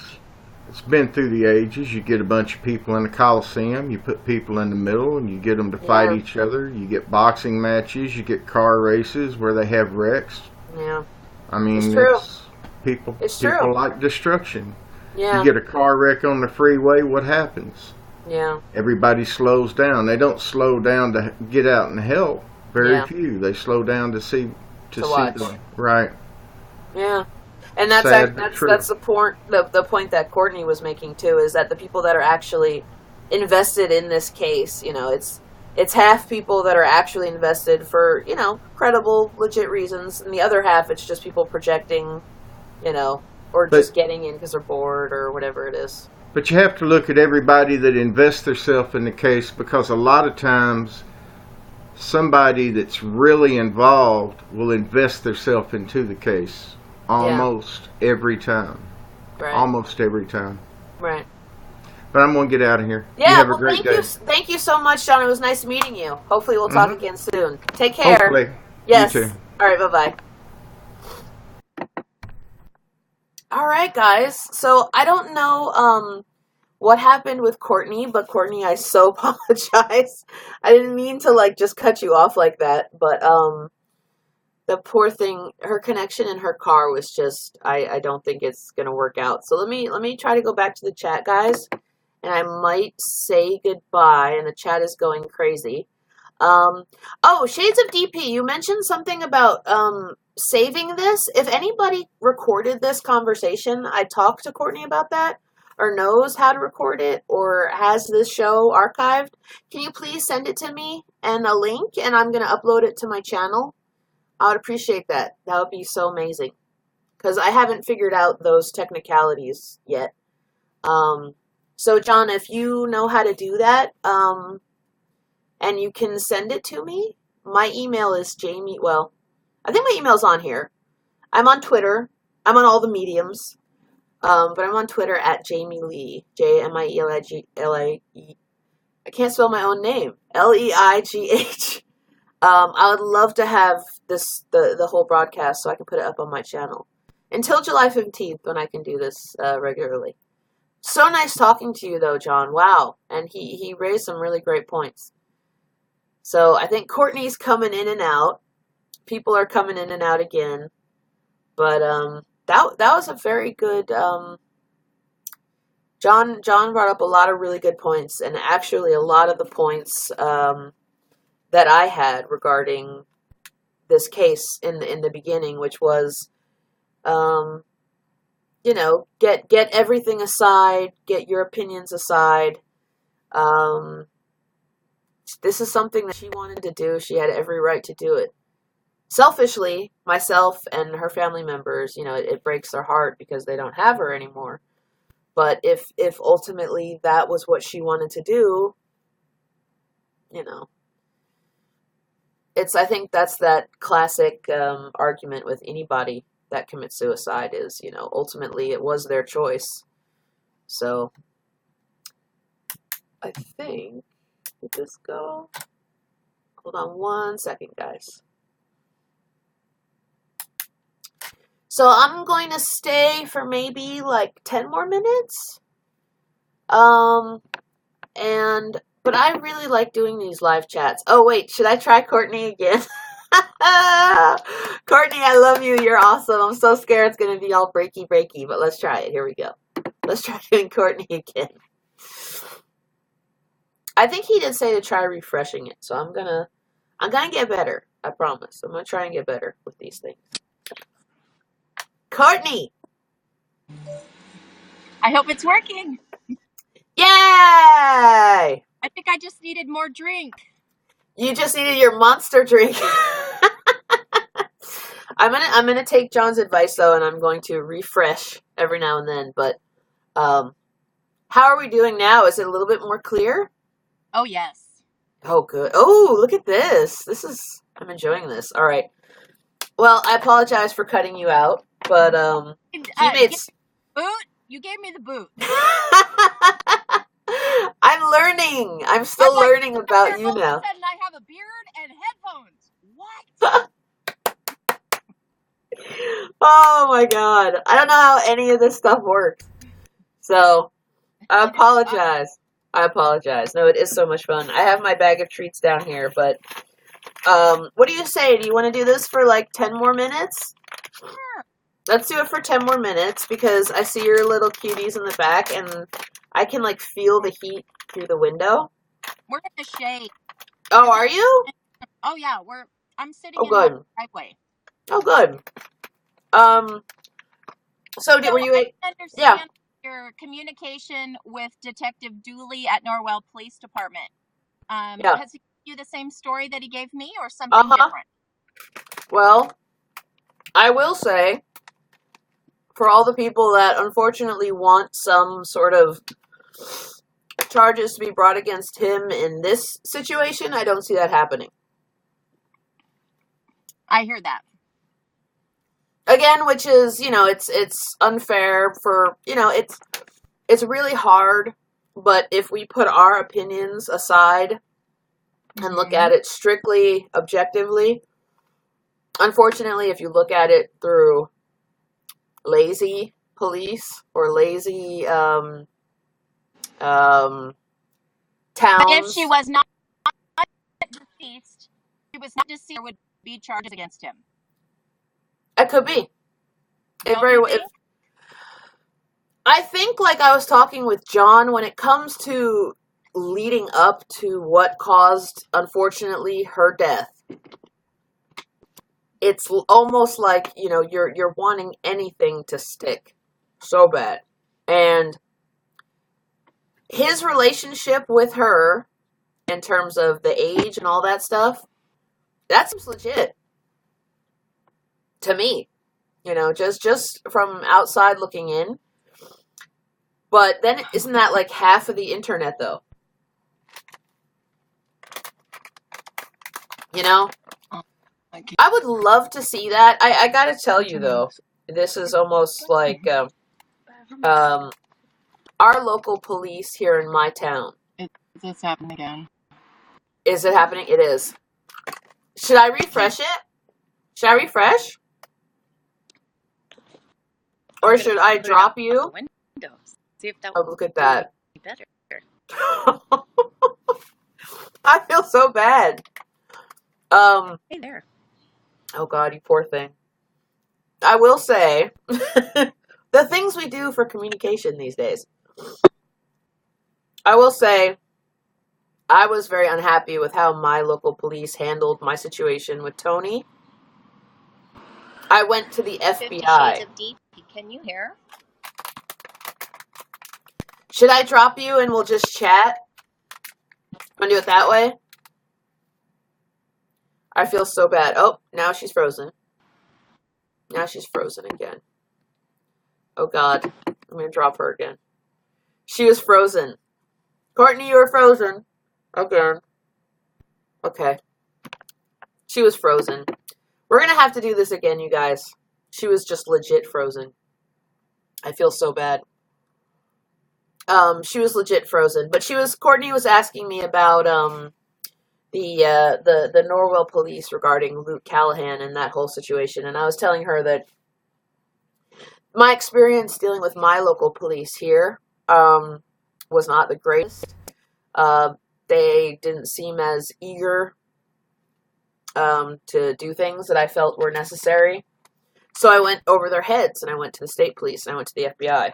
It's been through the ages. You get a bunch of people in a coliseum, you put people in the middle, and you get them to fight Yeah. each other. You get boxing matches, you get car races where they have wrecks. Yeah. I mean, It's true. people It's people true. like destruction. Yeah. You get a car wreck on the freeway, what happens? Yeah. Everybody slows down. They don't slow down to get out and help. Very Yeah. few. They slow down to see watch. them. Right. Yeah. And that's Sad but true. that's the point the point that Courtney was making too, is that the people that are actually invested in this case, it's half people that are actually invested for, credible, legit reasons, and the other half it's just people projecting, or But- just getting in because they're bored or whatever it is. But you have to look at everybody that invests themselves in the case, because a lot of times somebody that's really involved will invest themselves into the case almost every time. Right. Almost every time. Right. But I'm going to get out of here. Yeah, You have well, a great day. thank you so much, John. It was nice meeting you. Hopefully we'll talk again soon. Take care. Hopefully. Yes. You too. All right, bye-bye. All right, guys. So I don't know what happened with Courtney, but Courtney, I so apologize. I didn't mean to just cut you off like that, but The poor thing, her connection in her car was just, I don't think it's gonna work out. So let me try to go back to the chat, guys, and I might say goodbye, and the chat is going crazy. Oh, Shades of DP, you mentioned something about saving this. If anybody recorded this conversation, I talked to Courtney about that, or knows how to record it, or has this show archived, can you please send it to me and a link, and I'm going to upload it to my channel? I would appreciate that. That would be so amazing, because I haven't figured out those technicalities yet. So John, if you know how to do that, and you can send it to me, my email is Jamie, well, I think my email's on here. I'm on Twitter. I'm on all the mediums. But I'm on Twitter at Jamie Leigh, Jamileigh. I can't spell my own name. Leigh. I would love to have the whole broadcast so I can put it up on my channel. Until July 15th when I can do this regularly. So nice talking to you though, John. Wow. And he raised some really great points. So I think Courtney's coming in and out. People are coming in and out again. But that was a very good John brought up a lot of really good points, and actually a lot of the points that I had regarding this case in the beginning, which was get everything aside, get your opinions aside. This is something that she wanted to do. She had every right to do it. Selfishly, myself and her family members, it breaks their heart because they don't have her anymore. But if ultimately that was what she wanted to do, I think that's that classic argument with anybody that commits suicide is, ultimately it was their choice. So, I think, did this go? Hold on one second, guys. So I'm going to stay for maybe like 10 more minutes. But I really like doing these live chats. Oh wait, should I try Courtney again? Courtney, I love you. You're awesome. I'm so scared it's going to be all breaky, but let's try it. Here we go. Let's try doing Courtney again. I think he did say to try refreshing it, so I'm gonna get better. I promise. I'm gonna try and get better with these things. Courtney! I hope it's working. Yay! I think I just needed more drink. You just needed your monster drink. I'm gonna take John's advice though, and I'm going to refresh every now and then. But how are we doing now? Is it a little bit more clear? Oh yes. Oh good. Oh, look at this. I'm enjoying this. All right. Well, I apologize for cutting you out, but teammates. Boot. You gave me the boot. I'm learning. I'm still learning about you now. All of a sudden, I have a beard and headphones. What? Oh my god. I don't know how any of this stuff works. So, I apologize. No, it is so much fun. I have my bag of treats down here, but what do you say? Do you want to do this for like 10 more minutes? Sure. Let's do it for 10 more minutes because I see your little cuties in the back and I can like feel the heat through the window. We're in the shade. Oh, are you? Oh yeah, I'm sitting in the driveway. Oh, good. So were you? I understand your communication with Detective Dooley at Norwell Police Department. Has he given you the same story that he gave me, or something different? Well, I will say, for all the people that unfortunately want some sort of charges to be brought against him in this situation, I don't see that happening. I hear that. Again, which is, it's unfair for, it's really hard, but if we put our opinions aside and look at it strictly objectively, unfortunately, if you look at it through lazy police or lazy towns. But if she was not deceased, there would be charges against him. It could be. It Don't very you well. think? I think, like I was talking with John, when it comes to leading up to what caused, unfortunately, her death, it's almost like, you know, you're wanting anything to stick so bad. And his relationship with her, in terms of the age and all that stuff, that seems legit to me. You know, just from outside looking in. But then, isn't that like half of the internet, though? You know? I would love to see that. I gotta tell you, though, this is almost like our local police here in my town. Is this happening again? Is it happening? It is. Should I refresh it? Should I refresh? Or should I drop you? Windows. See if that Oh, look at that. would be better. I feel so bad. Hey there. Oh God, you poor thing. I will say, the things we do for communication these days. I will say, I was very unhappy with how my local police handled my situation with Tony. I went to the 50 FBI. Shades of Deep. Can you hear? Should I drop you and we'll just chat? Want to do it that way? I feel so bad. Oh, now she's frozen. Now she's frozen again. Oh God, I'm going to drop her again. She was frozen. Courtney, you were frozen. Again. Okay. She was frozen. We're going to have to do this again, you guys. She was just legit frozen. I feel so bad. She was legit frozen. But Courtney was asking me about the Norwell police regarding Luke Callahan and that whole situation. And I was telling her that my experience dealing with my local police here was not the greatest. They didn't seem as eager to do things that I felt were necessary. So I went over their heads, and I went to the state police, and I went to the FBI.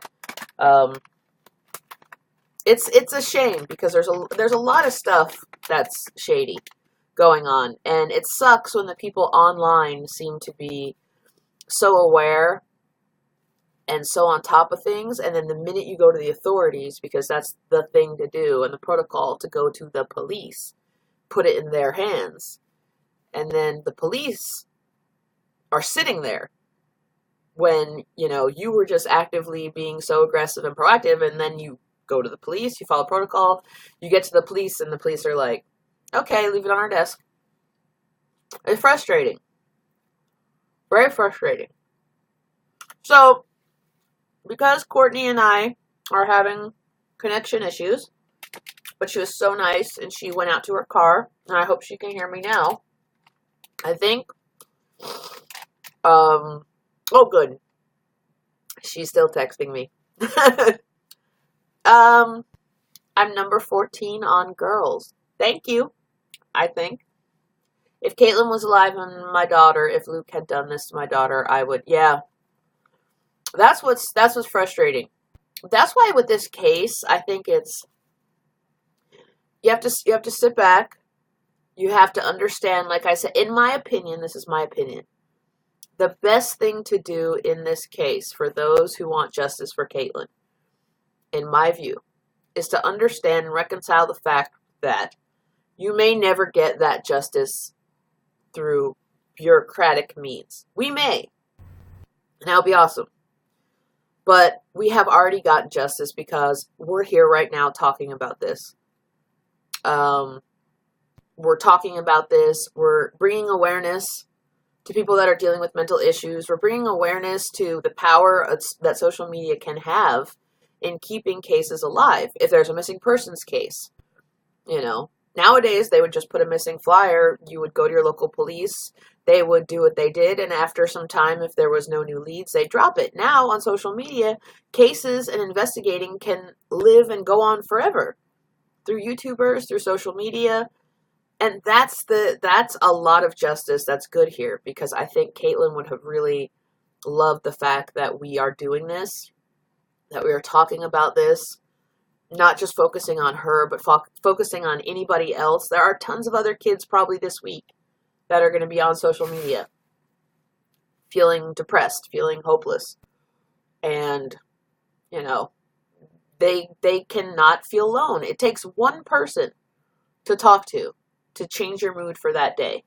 It's a shame because there's a lot of stuff that's shady going on, and it sucks when the people online seem to be so aware and so on top of things, and then the minute you go to the authorities, because that's the thing to do and the protocol to go to the police, put it in their hands, and then the police are sitting there when, you know, you were just actively being so aggressive and proactive, and then you go to the police, you follow protocol, you get to the police, and the police are like, okay, leave it on our desk. It's frustrating. Very frustrating. So, because Courtney and I are having connection issues, but she was so nice, and she went out to her car, and I hope she can hear me now. I think, oh good. She's still texting me. I'm number 14 on girls. Thank you, I think. If Katelyn was alive and my daughter, if Luke had done this to my daughter, I would, yeah. That's what's frustrating. That's why with this case, I think it's, you have to sit back. You have to understand, like I said, in my opinion, this is my opinion. The best thing to do in this case for those who want justice for Katelyn, in my view, is to understand and reconcile the fact that you may never get that justice through bureaucratic means. We may. And that would be awesome. But we have already gotten justice because we're here right now talking about this. We're talking about this. We're bringing awareness to people that are dealing with mental issues. We're bringing awareness to the power that social media can have in keeping cases alive. If there's a missing persons case, you know, nowadays they would just put a missing flyer. You would go to your local police. They would do what they did, and after some time, if there was no new leads, they'd drop it. Now, on social media, cases and investigating can live and go on forever. Through YouTubers, through social media. And that's a lot of justice that's good here, because I think Katelyn would have really loved the fact that we are doing this, that we are talking about this, not just focusing on her, but focusing on anybody else. There are tons of other kids probably this week that are going to be on social media feeling depressed, feeling hopeless. And, you know, they cannot feel alone. It takes one person to talk to change your mood for that day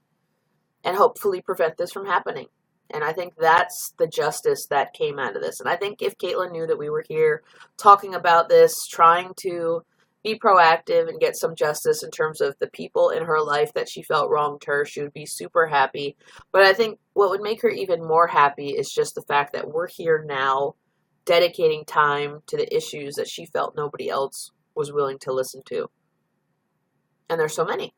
and hopefully prevent this from happening. And I think that's the justice that came out of this. And I think if Katelyn knew that we were here talking about this, trying to be proactive and get some justice in terms of the people in her life that she felt wronged her, she would be super happy. But I think what would make her even more happy is just the fact that we're here now, dedicating time to the issues that she felt nobody else was willing to listen to. And there's so many.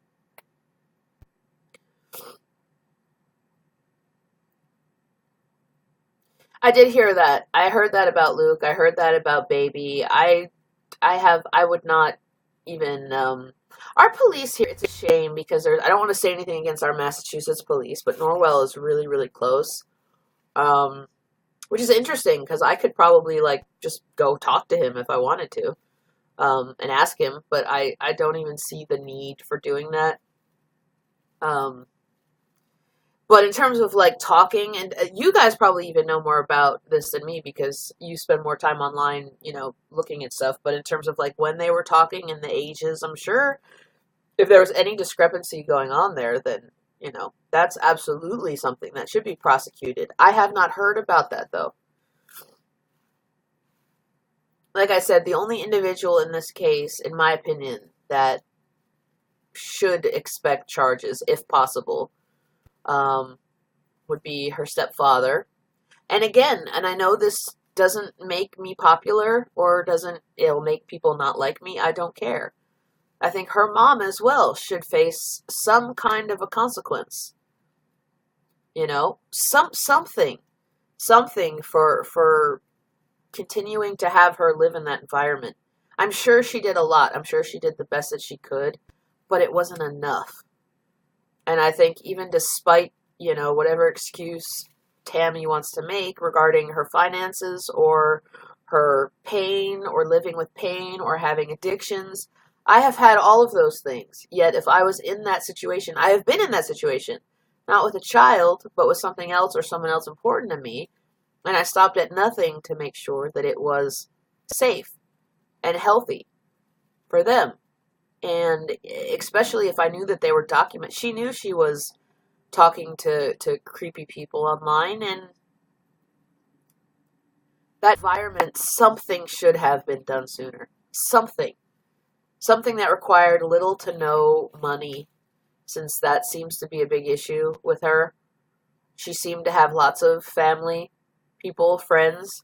I did hear that. I heard that about Luke. I heard that about Baby. I would not even, our police here, it's a shame because I don't want to say anything against our Massachusetts police, but Norwell is really, really close. Which is interesting because I could probably, like, just go talk to him if I wanted to, and ask him, but I don't even see the need for doing that. But in terms of, like, talking, and you guys probably even know more about this than me because you spend more time online, you know, looking at stuff. But in terms of, like, when they were talking and the ages, I'm sure if there was any discrepancy going on there, then, you know, that's absolutely something that should be prosecuted. I have not heard about that, though. Like I said, the only individual in this case, in my opinion, that should expect charges, if possible, would be her stepfather. And again, and I know this doesn't make me popular or it'll make people not like me. I don't care. I think her mom as well should face some kind of a consequence. You know, something for continuing to have her live in that environment. I'm sure she did a lot. I'm sure she did the best that she could, but it wasn't enough. And I think even despite, you know, whatever excuse Tammy wants to make regarding her finances or her pain or living with pain or having addictions, I have had all of those things. Yet if I was in that situation, I have been in that situation, not with a child, but with something else or someone else important to me, and I stopped at nothing to make sure that it was safe and healthy for them. And especially if I knew that they were documented. She knew she was talking to creepy people online, and that environment, something should have been done sooner. Something that required little to no money, since that seems to be a big issue with her. She seemed to have lots of family, people, friends.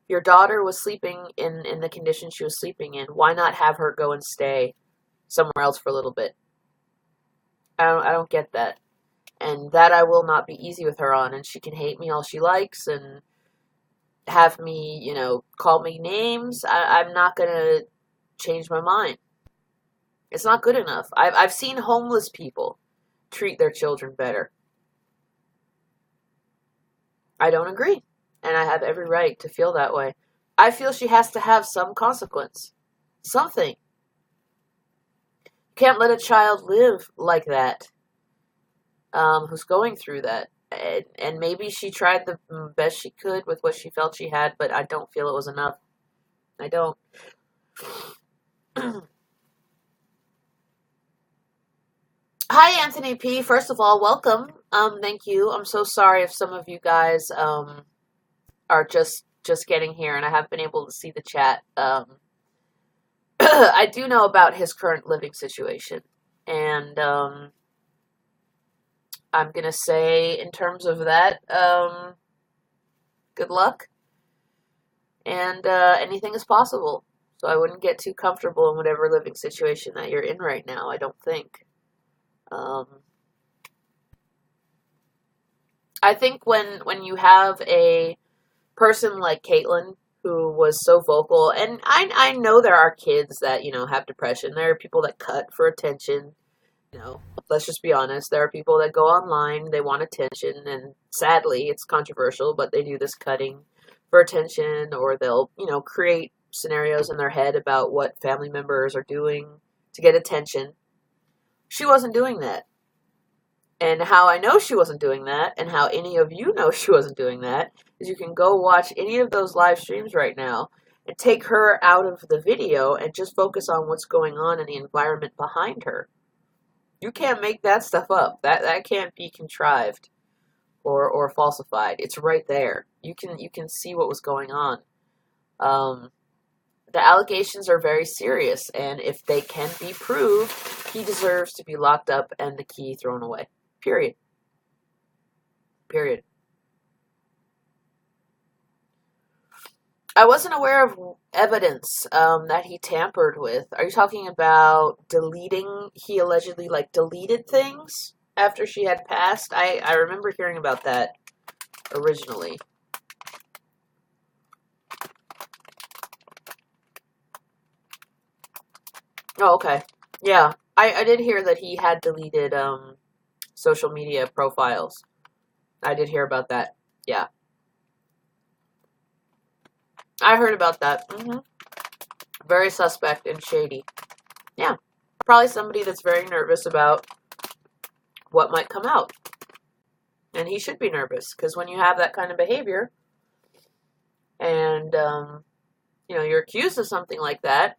Your daughter was sleeping in the condition she was sleeping in. Why not have her go and stay somewhere else for a little bit? I don't get that. And that I will not be easy with her on. And she can hate me all she likes and have me, you know, call me names. I'm not going to change my mind. It's not good enough. I've seen homeless people treat their children better. I don't agree. And I have every right to feel that way. I feel she has to have some consequence. Something. You can't let a child live like that, who's going through that. And maybe she tried the best she could with what she felt she had, but I don't feel it was enough. I don't. Hi, Anthony P. First of all, welcome. Thank you. I'm so sorry if some of you guys are just getting here, and I haven't been able to see the chat. I do know about his current living situation, and I'm gonna say, in terms of that, good luck, and anything is possible. So I wouldn't get too comfortable in whatever living situation that you're in right now, I don't think. I think when you have a person like Katelyn who was so vocal. And I know there are kids that, have depression. There are people that cut for attention. Let's just be honest. There are people that go online, they want attention, and sadly, it's controversial, but they do this cutting for attention, or they'll, create scenarios in their head about what family members are doing to get attention. She wasn't doing that. And how I know she wasn't doing that, and how any of you know she wasn't doing that, is you can go watch any of those live streams right now and take her out of the video and just focus on what's going on in the environment behind her. You can't make that stuff up. That can't be contrived or falsified. It's right there. You can see what was going on. The allegations are very serious, and if they can be proved, he deserves to be locked up and the key thrown away. Period. I wasn't aware of evidence that he tampered with. Are you talking about deleting? He allegedly deleted things after she had passed? I remember hearing about that originally. Oh, okay. Yeah, I did hear that he had deleted social media profiles. I did hear about that. Yeah. I heard about that. Very suspect and shady. Yeah. Probably somebody that's very nervous about what might come out. And he should be nervous, because when you have that kind of behavior and, you're accused of something like that,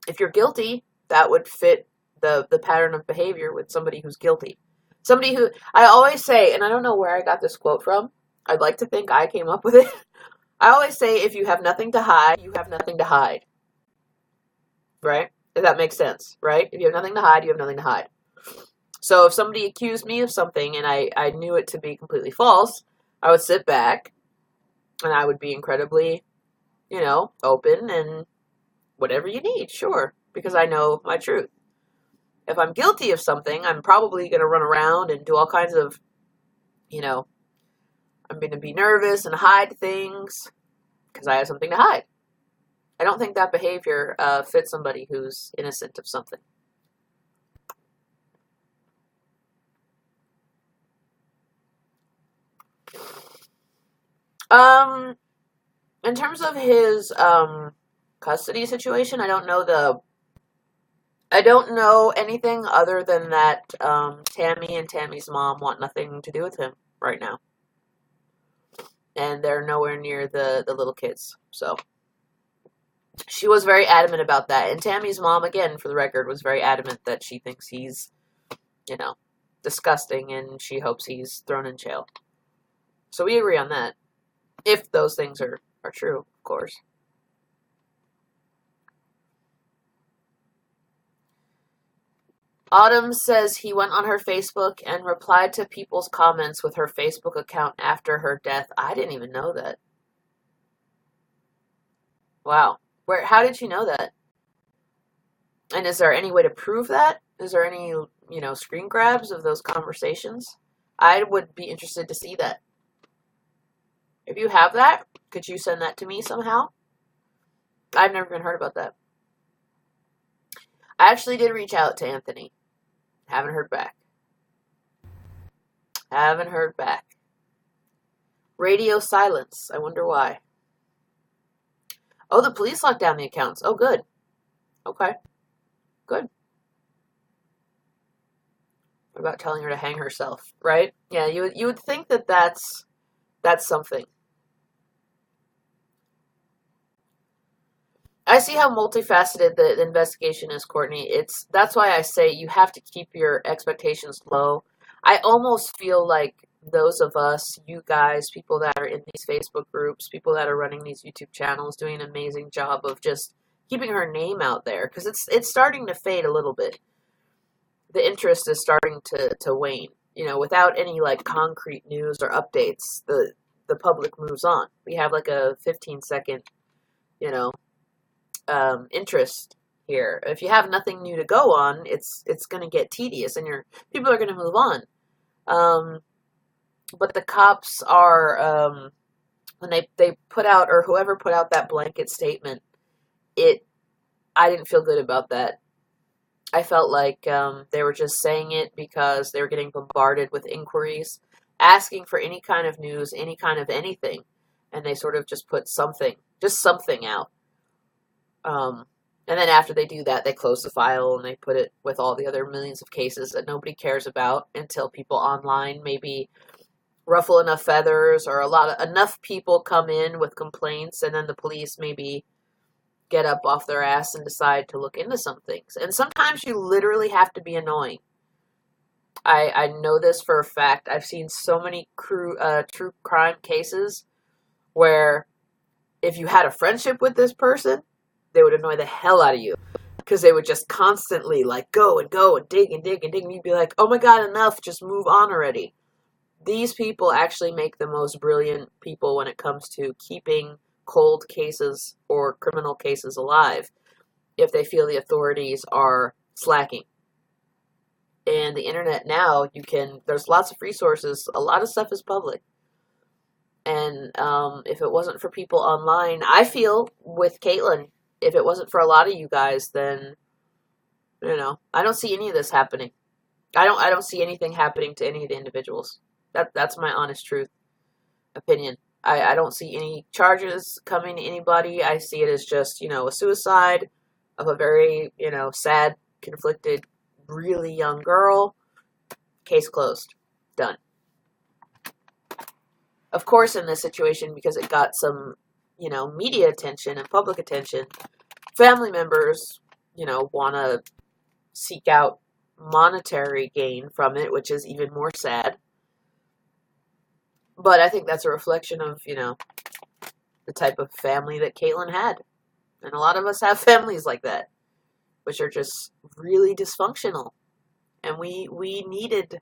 if you're guilty, that would fit the pattern of behavior with somebody who's guilty. Somebody who, I always say, and I don't know where I got this quote from. I'd like to think I came up with it. I always say, if you have nothing to hide, you have nothing to hide. Right? If that makes sense, right? If you have nothing to hide, you have nothing to hide. So if somebody accused me of something and I knew it to be completely false, I would sit back and I would be incredibly, open and whatever you need, sure, because I know my truth. If I'm guilty of something, I'm probably going to run around and do all kinds of, I'm going to be nervous and hide things because I have something to hide. I don't think that behavior fits somebody who's innocent of something. In terms of his custody situation, I don't know anything other than that Tammy and Tammy's mom want nothing to do with him right now. And they're nowhere near the little kids. So she was very adamant about that. And Tammy's mom, again, for the record, was very adamant that she thinks he's, disgusting, and she hopes he's thrown in jail. So we agree on that. If those things are true, of course. Autumn says he went on her Facebook and replied to people's comments with her Facebook account after her death. I didn't even know that. Wow. How did you know that? And is there any way to prove that? Is there any, screen grabs of those conversations? I would be interested to see that. If you have that, could you send that to me somehow? I've never even heard about that. I actually did reach out to Anthony. Haven't heard back. Radio silence. I wonder why. Oh, the police locked down the accounts. Oh, good. Okay. Good. What about telling her to hang herself, right? Yeah, you would think that that's something. I see how multifaceted the investigation is, Courtney. That's why I say you have to keep your expectations low. I almost feel like those of us, you guys, people that are in these Facebook groups, people that are running these YouTube channels, doing an amazing job of just keeping her name out there, because it's starting to fade a little bit. The interest is starting to wane. Without any concrete news or updates, the public moves on. We have a 15-second, interest here. If you have nothing new to go on, it's going to get tedious, and people are going to move on. But the cops are when they put out, or whoever put out that blanket statement, I didn't feel good about that. I felt like they were just saying it because they were getting bombarded with inquiries, asking for any kind of news, any kind of anything, and they sort of just put something out. And then after they do that, they close the file and they put it with all the other millions of cases that nobody cares about until people online maybe ruffle enough feathers, or enough people come in with complaints, and then the police maybe get up off their ass and decide to look into some things. And sometimes you literally have to be annoying. I know this for a fact. I've seen so many true crime cases where if you had a friendship with this person, they would annoy the hell out of you, because they would just constantly like go and dig and dig and dig, and you'd be like, oh my god, enough, just move on already. These people actually make the most brilliant people when it comes to keeping cold cases or criminal cases alive, if they feel the authorities are slacking. And the internet now, there's lots of resources, a lot of stuff is public. And if it wasn't for people online, I feel with Katelyn, if it wasn't for a lot of you guys, then, I don't see any of this happening. I don't see anything happening to any of the individuals. That's my honest opinion. I don't see any charges coming to anybody. I see it as just, a suicide of a very, sad, conflicted, really young girl. Case closed. Done. Of course, in this situation, because it got some, media attention and public attention, family members, want to seek out monetary gain from it, which is even more sad. But I think that's a reflection of, the type of family that Katelyn had. And a lot of us have families like that, which are just really dysfunctional. And we needed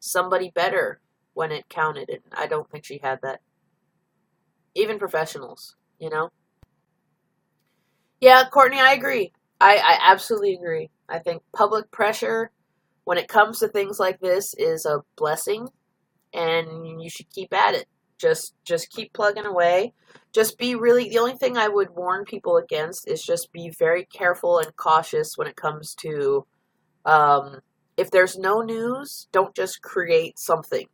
somebody better when it counted, and I don't think she had that. Even professionals, Yeah, Courtney, I agree. I absolutely agree. I think public pressure, when it comes to things like this, is a blessing, and you should keep at it. Just keep plugging away. Just be really, the only thing I would warn people against is just be very careful and cautious when it comes to, if there's no news, don't just create something.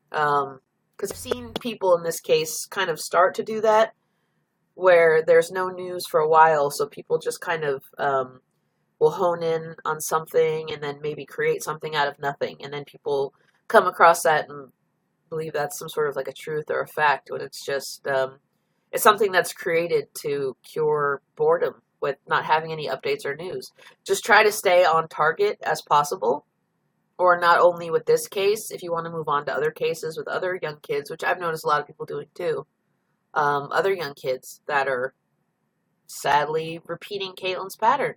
Because I've seen people in this case kind of start to do that, where there's no news for a while, so people just kind of will hone in on something and then maybe create something out of nothing, and then people come across that and believe that's some sort of like a truth or a fact, when it's just it's something that's created to cure boredom with not having any updates or news. Just try to stay on target as possible, or not only with this case, if you want to move on to other cases with other young kids, which I've noticed a lot of people doing too, other young kids that are sadly repeating Katelyn's pattern.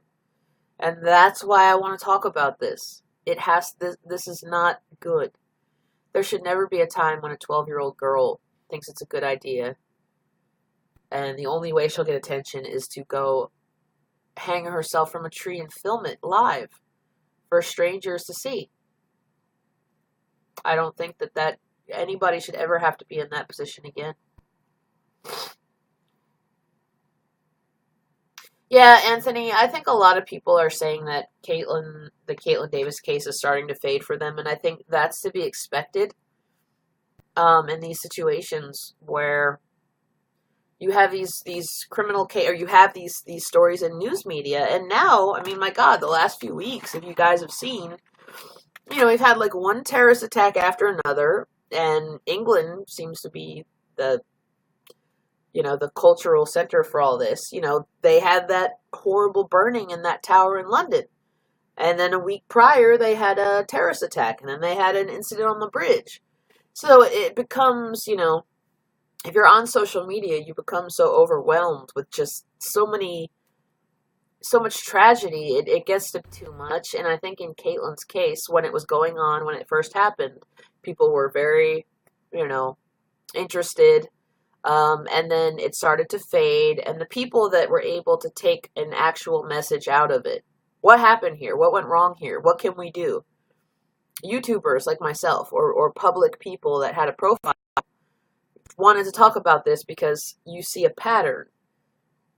And that's why I want to talk about this. This is not good. There should never be a time when a 12-year-old girl thinks it's a good idea, and the only way she'll get attention is to go hang herself from a tree and film it live for strangers to see. I don't think that anybody should ever have to be in that position again. Yeah, Anthony, I think a lot of people are saying that the Katelyn Davis case is starting to fade for them, and I think that's to be expected in these situations where you have these criminal case, or you have these stories in news media, and now, I mean, my God, the last few weeks, if you guys have seen, we've had like one terrorist attack after another, and England seems to be the cultural center for all this. They had that horrible burning in that tower in London. And then a week prior, they had a terrorist attack. And then they had an incident on the bridge. So it becomes, if you're on social media, you become so overwhelmed with just so much tragedy. It gets to be too much. And I think in Katelyn's case, when it was going on, when it first happened, people were very, interested. And then it started to fade, and the people that were able to take an actual message out of it. What happened here? What went wrong here? What can we do? YouTubers like myself, or public people that had a profile, wanted to talk about this because you see a pattern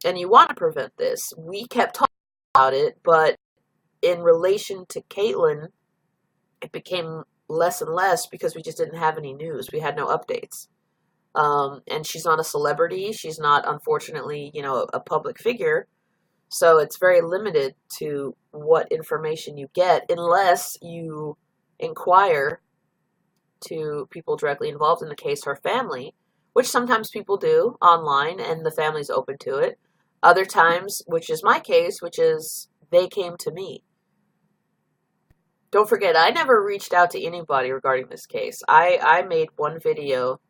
and you want to prevent this. We kept talking about it, but in relation to Katelyn, it became less and less because we just didn't have any news. We had no updates. And she's not a celebrity. She's not, unfortunately, a public figure. So it's very limited to what information you get unless you inquire to people directly involved in the case, her family, which sometimes people do online and the family's open to it. Other times, which is my case, which is they came to me. Don't forget, I never reached out to anybody regarding this case. I made one video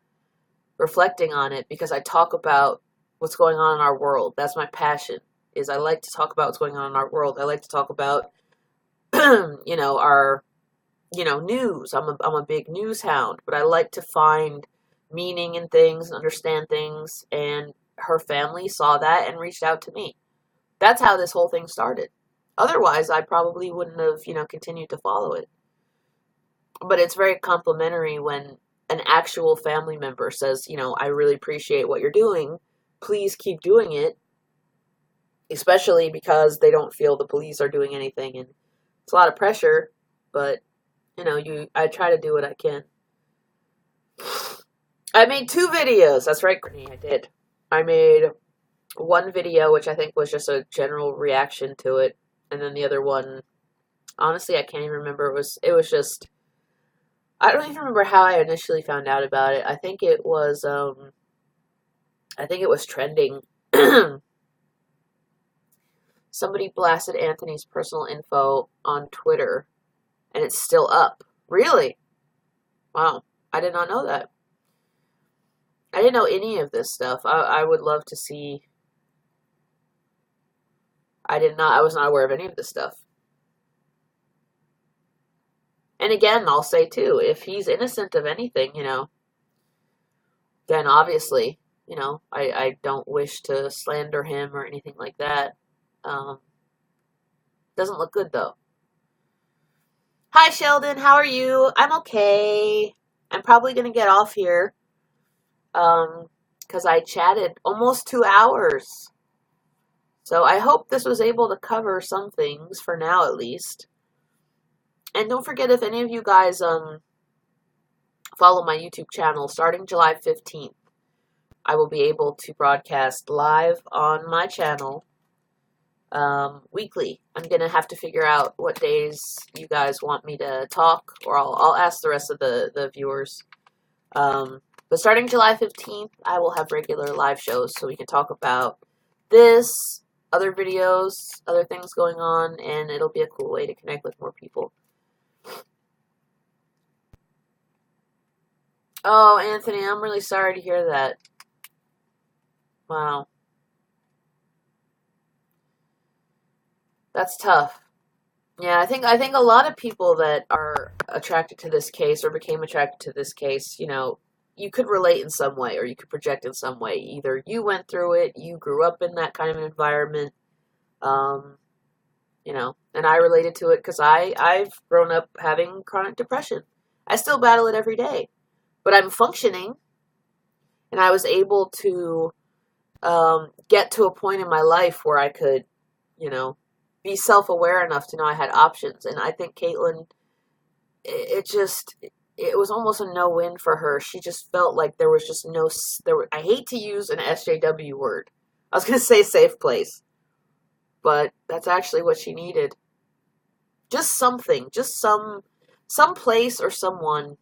reflecting on it because I talk about what's going on in our world. That's my passion, is I like to talk about what's going on in our world. I like to talk about, our, news. I'm a big news hound, but I like to find meaning in things and understand things, and her family saw that and reached out to me. That's how this whole thing started. Otherwise, I probably wouldn't have, continued to follow it. But it's very complimentary when an actual family member says, I really appreciate what you're doing. Please keep doing it. Especially because they don't feel the police are doing anything. And it's a lot of pressure, but, I try to do what I can. I made 2 videos. That's right, Courtney, I did. I made one video, which I think was just a general reaction to it. And then the other one, honestly, I can't even remember. It was just, I don't even remember how I initially found out about it. I think it was trending. Somebody blasted Anthony's personal info on Twitter, and it's still up. Really? Wow. I did not know that. I didn't know any of this stuff. I would love to see. I was not aware of any of this stuff. And again, I'll say too, if he's innocent of anything, then obviously, I don't wish to slander him or anything like that. Doesn't look good though. Hi Sheldon, how are you? I'm okay. I'm probably gonna get off here. Because I chatted almost 2 hours. So I hope this was able to cover some things, for now at least. And don't forget, if any of you guys follow my YouTube channel, starting July 15th, I will be able to broadcast live on my channel weekly. I'm going to have to figure out what days you guys want me to talk, or I'll ask the rest of the viewers. But starting July 15th, I will have regular live shows so we can talk about this, other videos, other things going on, and it'll be a cool way to connect with more people. Oh, Anthony, I'm really sorry to hear that. Wow. That's tough. Yeah, I think a lot of people that are attracted to this case or became attracted to this case, you could relate in some way, or you could project in some way. Either you went through it, you grew up in that kind of environment, and I related to it because I've grown up having chronic depression. I still battle it every day, but I'm functioning, and I was able to get to a point in my life where I could, be self-aware enough to know I had options. And I think Katelyn, it was almost a no-win for her. She just felt like there was just I hate to use an SJW word. I was going to say safe place, but that's actually what she needed. Just something, just some place or someone,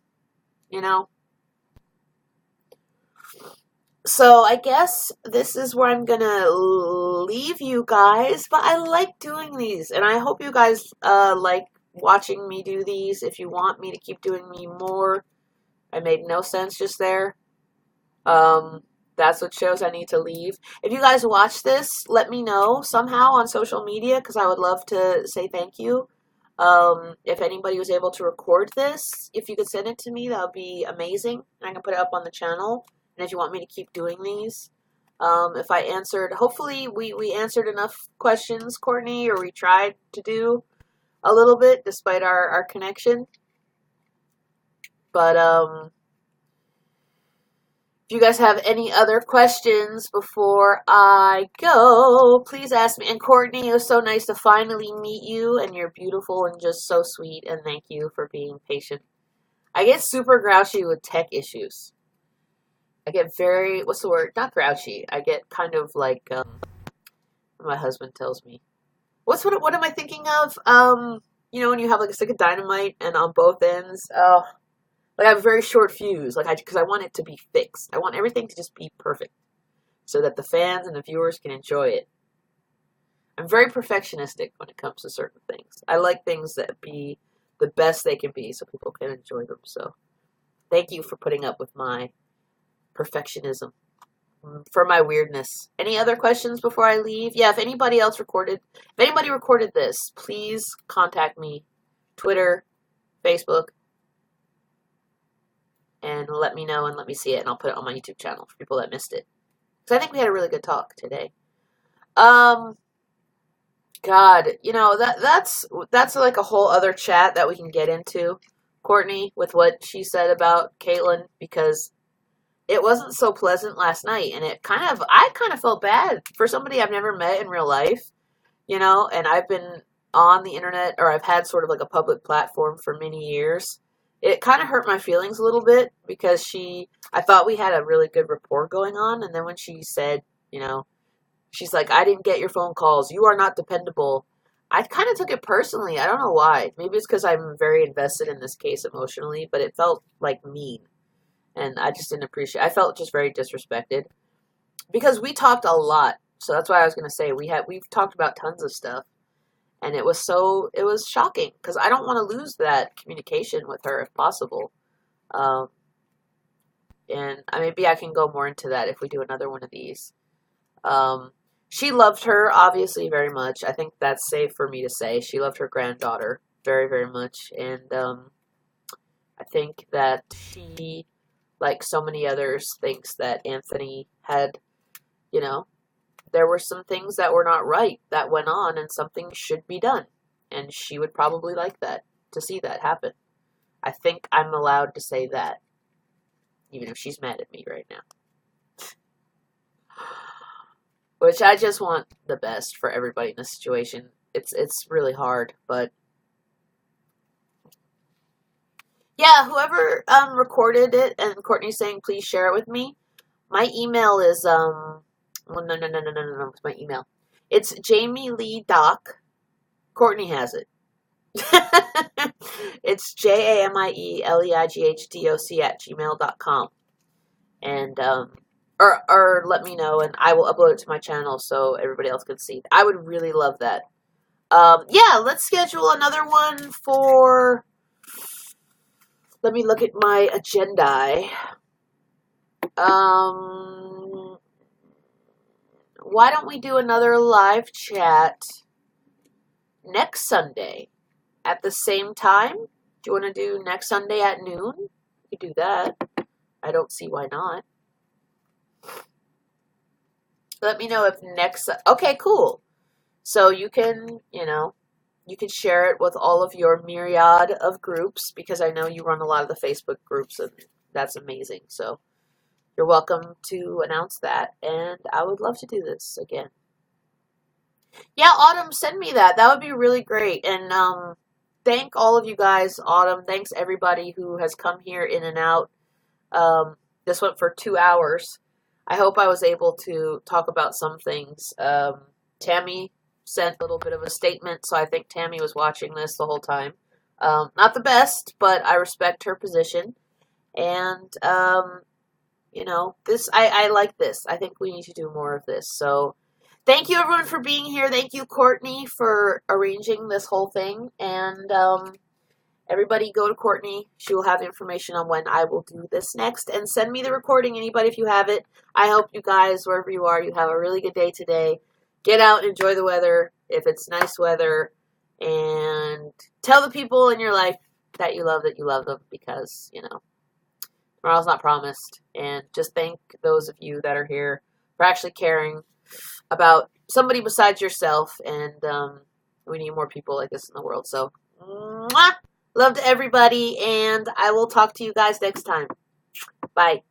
So I guess this is where I'm gonna leave you guys, but I like doing these, and I hope you guys like watching me do these. If you want me to keep doing me more, I made no sense just there. That's what shows I need to leave. If you guys watch this, let me know somehow on social media, because I would love to say thank you. If anybody was able to record this, if you could send it to me, that would be amazing, and I can put it up on the channel. And if you want me to keep doing these, if I answered, hopefully we answered enough questions, Courtney, or we tried to do a little bit despite our connection. But if If you guys have any other questions before I go, please ask me. And Courtney, it was so nice to finally meet you, and you're beautiful and just so sweet, and thank you for being patient. I get super grouchy with tech issues. I get very, what's the word? Not grouchy. I get kind of like, my husband tells me. What am I thinking of? You know, when you have like a stick of dynamite and on both ends, like I have a very short fuse, because I want it to be fixed. I want everything to just be perfect so that the fans and the viewers can enjoy it. I'm very perfectionistic when it comes to certain things. I like things that be the best they can be so people can enjoy them. So thank you for putting up with my perfectionism, for my weirdness. Any other questions before I leave? Yeah, if anybody recorded this, please contact me. Twitter, Facebook, and let me know and let me see it, and I'll put it on my YouTube channel for people that missed it. Because I think we had a really good talk today. God, you know, that's like a whole other chat that we can get into, Courtney, with what she said about Katelyn, because it wasn't so pleasant last night, and I kind of felt bad for somebody I've never met in real life, you know, and I've been on the internet, or I've had sort of like a public platform for many years. It kind of hurt my feelings a little bit because I thought we had a really good rapport going on. And then when she said, you know, she's like, I didn't get your phone calls. You are not dependable. I kind of took it personally. I don't know why. Maybe it's because I'm very invested in this case emotionally, but it felt like mean. And I just didn't appreciate it. I felt just very disrespected because we talked a lot. So that's why I was going to say we've talked about tons of stuff. And it was shocking because I don't want to lose that communication with her if possible. And maybe I can go more into that if we do another one of these. She loved her, obviously, very much. I think that's safe for me to say. She loved her granddaughter very, very much. And I think that she, like so many others, thinks that Anthony had, you know, there were some things that were not right that went on, and something should be done. And she would probably like that, to see that happen. I think I'm allowed to say that, even if she's mad at me right now. Which I just want the best for everybody in this situation. It's really hard, but yeah, whoever recorded it, and Courtney's saying please share it with me. My email is well, no. It's my email. It's Jamie Leigh Doc. Courtney has it. It's JamieLeighDoc@gmail.com. And, or let me know and I will upload it to my channel so everybody else can see. I would really love that. Yeah, let's schedule another one for, let me look at my agenda. Why don't we do another live chat next Sunday at the same time? Do you want to do next Sunday at noon? You could do that. I don't see why not. Let me know if okay, cool. So you can, you can share it with all of your myriad of groups, because I know you run a lot of the Facebook groups, and that's amazing. So you're welcome to announce that, and I would love to do this again. Yeah, Autumn, send me that. That would be really great. And thank all of you guys, Autumn. Thanks everybody who has come here in and out. This went for 2 hours. I hope I was able to talk about some things. Tammy sent a little bit of a statement, so I think Tammy was watching this the whole time. Not the best, but I respect her position. And I like this. I think we need to do more of this. So thank you everyone for being here. Thank you, Courtney, for arranging this whole thing. And everybody go to Courtney. She will have information on when I will do this next. And send me the recording, anybody, if you have it. I hope you guys, wherever you are, you have a really good day today. Get out and enjoy the weather if it's nice weather. And tell the people in your life that you love them, because, tomorrow's not promised. And just thank those of you that are here for actually caring about somebody besides yourself. And we need more people like this in the world. So, mwah! Love to everybody, and I will talk to you guys next time. Bye.